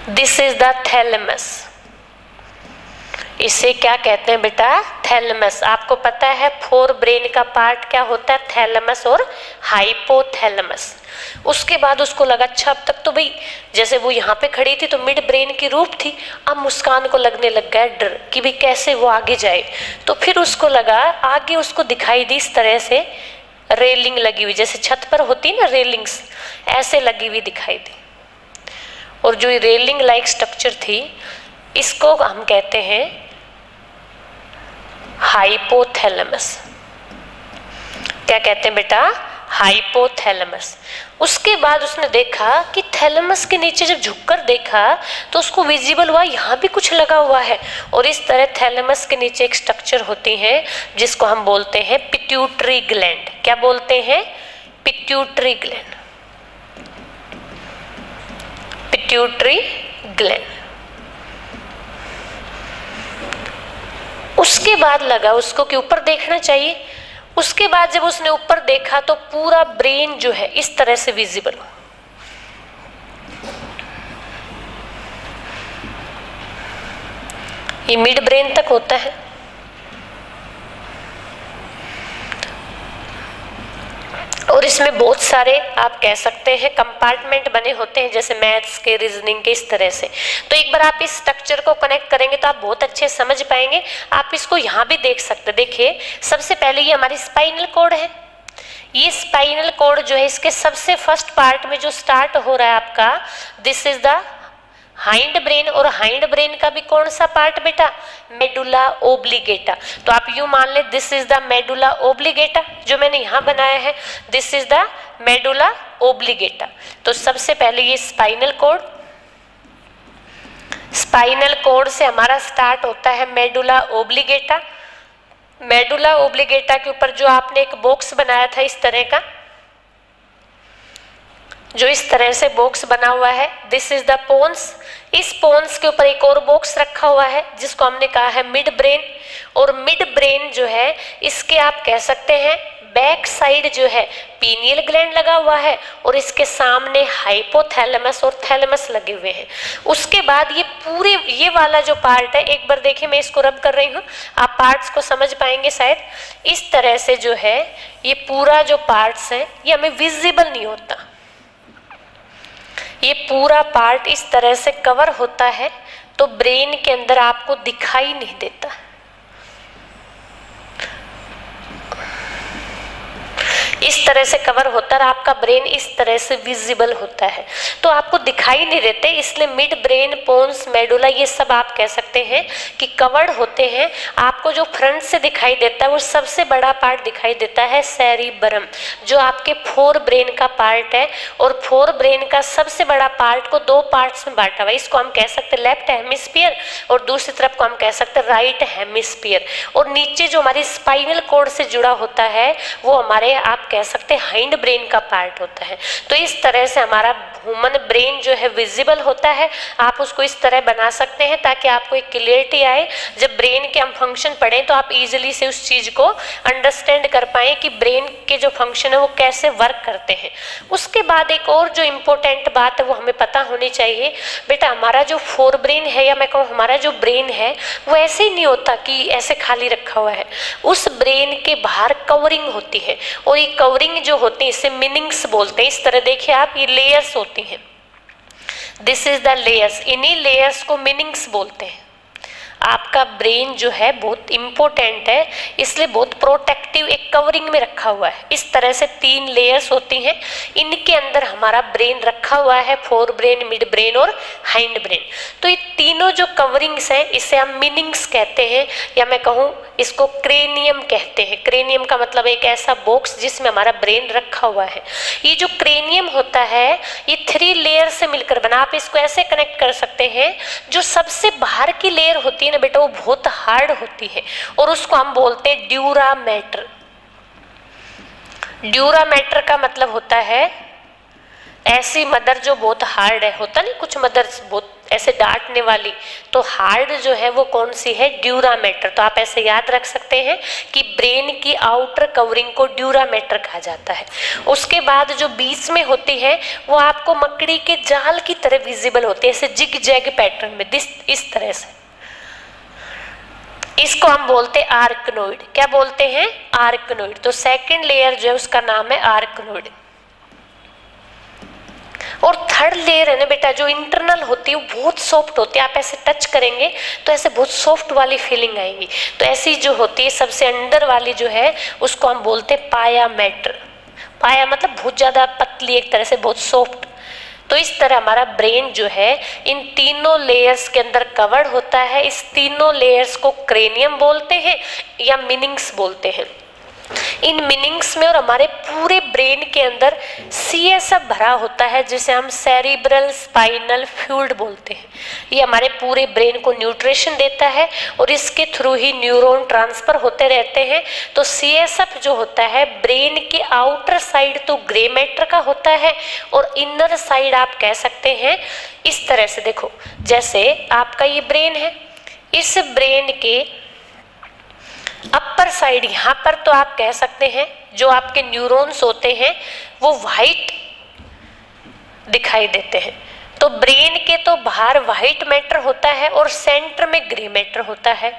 This is the thalamus. इसे क्या कहते हैं बेटा, थैलेमस। आपको पता है फोर ब्रेन का पार्ट क्या होता है, थैलेमस और हाइपोथैलेमस। उसके बाद उसको लगा अच्छा अब तक तो भाई जैसे वो यहाँ पे खड़ी थी तो मिड ब्रेन की रूप थी, अब मुस्कान को लगने लग गया डर कि भाई कैसे वो आगे जाए। तो फिर उसको लगा आगे उसको दिखाई दी इस तरह से रेलिंग लगी हुई, जैसे छत पर होती ना रेलिंग्स, ऐसे लगी हुई दिखाई दी। और जो रेलिंग लाइक स्ट्रक्चर थी इसको हम कहते हैं हाइपोथैलेमस। क्या कहते हैं बेटा? हाइपोथैलेमस। उसके बाद उसने देखा कि थैलेमस के नीचे जब झुककर देखा तो उसको विजिबल हुआ यहाँ भी कुछ लगा हुआ है, और इस तरह थैलेमस के नीचे एक स्ट्रक्चर होती है जिसको हम बोलते हैं पिट्यूटरी ग्लैंड। क्या बोलते हैं? Pituitary gland. Pituitary gland. उसके बाद लगा उसको कि ऊपर देखना चाहिए। उसके बाद जब उसने ऊपर देखा तो पूरा ब्रेन जो है इस तरह से विजिबल हो। ये मिड ब्रेन तक होता है। और इसमें बहुत सारे आप कह सकते हैं कंपार्टमेंट बने होते हैं, जैसे मैथ्स के, रीजनिंग के, इस तरह से। तो एक बार आप इस स्ट्रक्चर को कनेक्ट करेंगे तो आप बहुत अच्छे समझ पाएंगे। आप इसको यहाँ भी देख सकते हैं। देखिए, सबसे पहले ये हमारी स्पाइनल कॉर्ड है। ये स्पाइनल कॉर्ड जो है इसके सबसे फर्स्ट पार्ट में जो स्टार्ट हो रहा है आपका, this is the hind brain. और हाइंड ब्रेन का भी कौन सा पार्ट बेटा? मेडुला ओब्लिगेटा। तो आप यूं मान ले, दिस इज द मेडुला ओब्लिगेटा। जो मैंने यहां बनाया है, दिस इज द मेडुला ओब्लिगेटा। तो सबसे पहले ये स्पाइनल कॉर्ड, स्पाइनल कॉर्ड से हमारा स्टार्ट होता है मेडुला ओब्लिगेटा। मेडुला ओब्लिगेटा के ऊपर जो आपने एक बॉक्स बनाया था इस तरह का, जो इस तरह से बॉक्स बना हुआ है, दिस इज द पोन्स। इस पोन्स के ऊपर एक और बॉक्स रखा हुआ है जिसको हमने कहा है मिड ब्रेन। और मिड ब्रेन जो है इसके आप कह सकते हैं बैक साइड जो है पीनियल ग्लैंड लगा हुआ है, और इसके सामने हाइपोथैलेमस और थैलेमस लगे हुए हैं। उसके बाद ये पूरे ये वाला जो पार्ट है, एक बार देखिए मैं इसको रब कर रही हूँ, आप पार्ट्स को समझ पाएंगे शायद। इस तरह से जो है ये पूरा जो पार्ट्स है ये हमें विजिबल नहीं होता। ये पूरा पार्ट इस तरह से कवर होता है तो ब्रेन के अंदर आपको दिखाई नहीं देता। इस तरह से कवर होता है, आपका ब्रेन इस तरह से विजिबल होता है, तो आपको दिखाई नहीं देते। इसलिए मिड ब्रेन, पोन्स, मेडुला, ये सब आप कह सकते हैं कि कवर्ड होते हैं। आपको जो फ्रंट से दिखाई देता है वो सबसे बड़ा पार्ट दिखाई देता है सेरिबरम, जो आपके फोर ब्रेन का पार्ट है। और फोर ब्रेन का सबसे बड़ा पार्ट को दो पार्ट्स में बांटा हुआ है। इसको हम कह सकते हैं लेफ्ट हेमिस्फीयर, और दूसरी तरफ को हम कह सकते हैं राइट हेमिस्फीयर। और नीचे जो हमारी स्पाइनल कॉर्ड से जुड़ा होता है वो हमारे आप कह सकते हैं हाइंड ब्रेन का पार्ट होता है। तो इस तरह से हमारा ह्यूमन ब्रेन जो है विजिबल होता है। आप उसको इस तरह बना सकते हैं ताकि आपको एक क्लियरिटी आए। जब ब्रेन के हम फंक्शन पढ़ें तो आप इजीली से उस चीज को अंडरस्टैंड कर पाएं कि ब्रेन के जो फंक्शन है वो कैसे वर्क करते हैं। उसके बाद एक और जो इम्पोर्टेंट बात है वो हमें पता होनी चाहिए। बेटा, हमारा जो फोर ब्रेन है, या मैं कहूँ हमारा जो ब्रेन है, वो ऐसे ही नहीं होता कि ऐसे खाली रखा हुआ है। उस ब्रेन के बाहर कवरिंग होती है, और ये कवरिंग जो होती है इसे मीनिंग्स बोलते हैं। इस तरह देखिए आप, ये लेयर्स होती हैं, दिस इज द लेयर्स। इन्हीं लेयर्स को मीनिंग्स बोलते हैं। आपका ब्रेन जो है बहुत इंपॉर्टेंट है, इसलिए बहुत प्रोटेक्टिव एक कवरिंग में रखा हुआ है। इस तरह से तीन लेयर्स होती हैं, इनके अंदर हमारा ब्रेन रखा हुआ है, फोर ब्रेन, मिड ब्रेन और हाइंड ब्रेन। तो ये तीनों जो कवरिंग्स हैं इसे हम मीनिंग्स कहते हैं, या मैं कहूँ इसको क्रेनियम कहते हैं। क्रेनियम का मतलब एक ऐसा बॉक्स जिसमें हमारा ब्रेन रखा हुआ है। ये जो क्रेनियम होता है ये थ्री लेयर से मिलकर बना। आप इसको ऐसे कनेक्ट कर सकते हैं, जो सबसे बाहर की लेयर होती है ना बेटा, वो बहुत हार्ड होती है, और उसको हम बोलते हैं ड्यूरा मैटर। ड्यूरा मैटर का मतलब होता है ऐसी मदर जो बहुत हार्ड है। होता नहीं कुछ मदर्स बहुत ऐसे डांटने वाली, तो हार्ड जो है वो कौन सी है? Dura mater. तो आप ऐसे याद रख सकते हैं कि ब्रेन की आउटर कवरिंग को ड्यूरा मैटर कहा जाता है। उसके बाद जो बीच में होती है वो आपको मकड़ी के जाल की तरह विजिबल होती है, ऐसे जिग जैग पैटर्न में, इस तरह से। इसको हम बोलते हैं आर्कनोइड। क्या बोलते हैं? आर्कनोइड। तो सेकंड लेयर जो है उसका नाम है आर्कनोइड। और थर्ड लेयर है ना बेटा, जो इंटरनल होती है वो बहुत सॉफ्ट होती है। आप ऐसे टच करेंगे तो ऐसे बहुत सॉफ्ट वाली फीलिंग आएगी। तो ऐसी जो होती है सबसे अंदर वाली जो है उसको हम बोलते हैं पाया मैटर। पाया मतलब बहुत ज्यादा पतली, एक तरह से बहुत सॉफ्ट। तो इस तरह हमारा ब्रेन जो है इन तीनों लेयर्स के अंदर कवर्ड होता है। इस तीनों लेयर्स को क्रेनियम बोलते हैं या मीनिंग्स बोलते हैं। इन मीनिंग्स में और हमारे पूरे ब्रेन के अंदर सीएसएफ भरा होता है, जिसे हम सेरिब्रल स्पाइनल फ्लूइड बोलते हैं। ये हमारे पूरे ब्रेन को न्यूट्रिशन देता है और इसके थ्रू ही न्यूरॉन ट्रांसफर होते रहते हैं। तो सीएसएफ जो होता है ब्रेन के आउटर साइड तो ग्रे मैटर का होता है और इनर साइड आप कह सकते हैं इस तरह से। देखो जैसे आपका ये ब्रेन है, इस ब्रेन के अपर साइड यहाँ पर तो आप कह सकते हैं जो आपके न्यूरॉन्स होते हैं वो वाइट दिखाई देते हैं। तो ब्रेन के तो बाहर वाइट मैटर होता है और सेंटर में ग्रे मैटर होता है,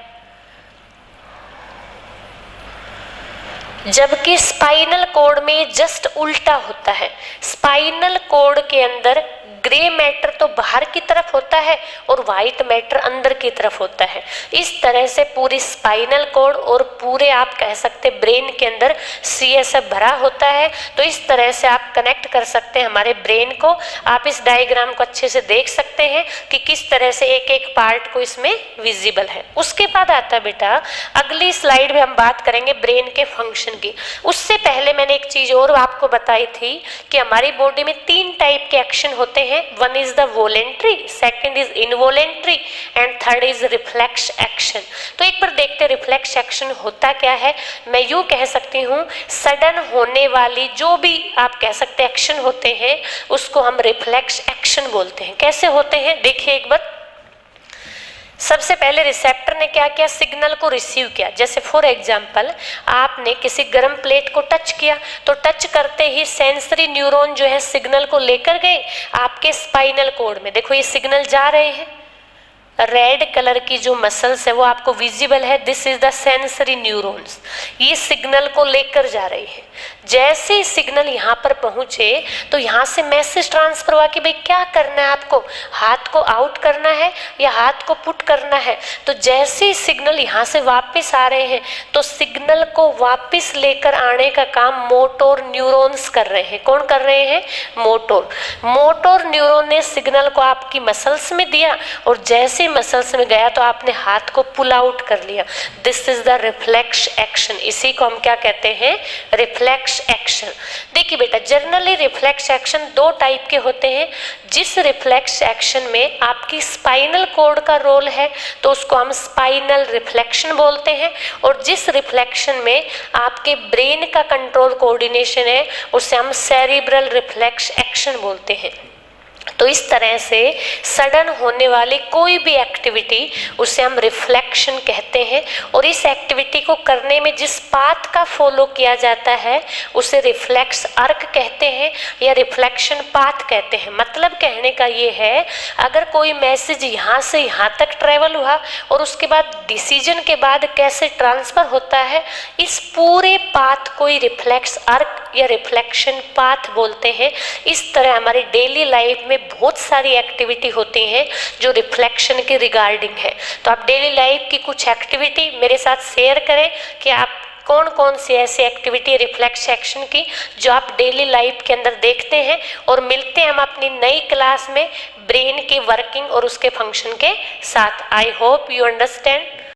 जबकि स्पाइनल कॉर्ड में जस्ट उल्टा होता है। स्पाइनल कॉर्ड के अंदर ग्रे मैटर तो बाहर की तरफ होता है और वाइट मैटर अंदर की तरफ होता है। इस तरह से पूरी स्पाइनल कॉर्ड और पूरे आप कह सकते ब्रेन के अंदर सीएसएफ भरा होता है। तो इस तरह से आप कनेक्ट कर सकते हैं हमारे ब्रेन को। आप इस डायग्राम को अच्छे से देख सकते हैं कि किस तरह से एक एक पार्ट को इसमें विजिबल है। उसके बाद आता है बेटा अगली स्लाइड में हम बात करेंगे ब्रेन के फंक्शन की। उससे पहले मैंने एक चीज और आपको बताई थी कि हमारी बॉडी में 3 टाइप के एक्शन होते हैं। One is the voluntary, second is involuntary and third is reflex action. तो एक बार देखते हैं रिफ्लेक्स एक्शन होता क्या है। मैं यूं कह सकती हूँ सडन होने वाली जो भी आप कह सकते एक्शन होते हैं उसको हम रिफ्लेक्स एक्शन बोलते हैं। कैसे होते हैं देखिए एक बार। सबसे पहले रिसेप्टर ने क्या किया, सिग्नल को रिसीव किया। जैसे फॉर एग्जांपल आपने किसी गर्म प्लेट को टच किया तो टच करते ही सेंसरी न्यूरॉन जो है सिग्नल को लेकर गए आपके स्पाइनल कॉर्ड में। देखो ये सिग्नल जा रहे हैं, रेड कलर की जो मसल्स है वो आपको विजिबल है, this is the sensory neurons. ये सिग्नल को लेकर जा रही है। जैसे ही सिग्नल यहाँ पर पहुंचे तो यहाँ से मैसेज ट्रांसफर हुआ कि भाई क्या करना है आपको, हाथ को आउट करना है या हाथ को पुट करना है। तो जैसे ही सिग्नल यहाँ से वापस आ रहे हैं तो सिग्नल को वापस लेकर आने का काम मोटोर न्यूरॉन्स कर रहे हैं। कौन कर रहे हैं, मोटोर न्यूरॉन ने सिग्नल को आपकी मसल्स में दिया और जैसे मसल्स में गया तो आपने हाथ को पुल आउट कर लिया। This is the reflex action. इसी को हम क्या कहते हैं, रिफ्लेक्स एक्शन। देखिए बेटा जनरली रिफ्लेक्स एक्शन 2 टाइप के होते हैं। जिस रिफ्लेक्स एक्शन में आपकी स्पाइनल कॉर्ड का रोल है तो उसको हम स्पाइनल रिफ्लेक्शन बोलते हैं, और जिस रिफ्लेक्शन में आपके ब्रेन का कंट्रोल कोऑर्डिनेशन है उसे हम सेरिब्रल रिफ्लेक्स एक्शन बोलते हैं। तो इस तरह से सडन होने वाली कोई भी एक्टिविटी उसे हम रिफ्लेक्शन कहते हैं, और इस एक्टिविटी को करने में जिस पाथ का फॉलो किया जाता है उसे रिफ्लेक्स आर्क कहते हैं या रिफ्लेक्शन पाथ कहते हैं। मतलब कहने का ये है अगर कोई मैसेज यहाँ से यहाँ तक ट्रेवल हुआ और उसके बाद डिसीजन के बाद कैसे ट्रांसफर होता है, इस पूरे पाथ को ही रिफ्लेक्स आर्क या रिफ्लेक्शन पाथ बोलते हैं। इस तरह हमारी डेली लाइफ में बहुत सारी एक्टिविटी होती हैं जो रिफ्लेक्शन के रिगार्डिंग है। तो आप डेली लाइफ की कुछ एक्टिविटी मेरे साथ शेयर करें कि आप कौन कौन सी ऐसी एक्टिविटी रिफ्लेक्स एक्शन की जो आप डेली लाइफ के अंदर देखते हैं। और मिलते हैं हम अपनी नई क्लास में ब्रेन की वर्किंग और उसके फंक्शन के साथ। I hope you understand.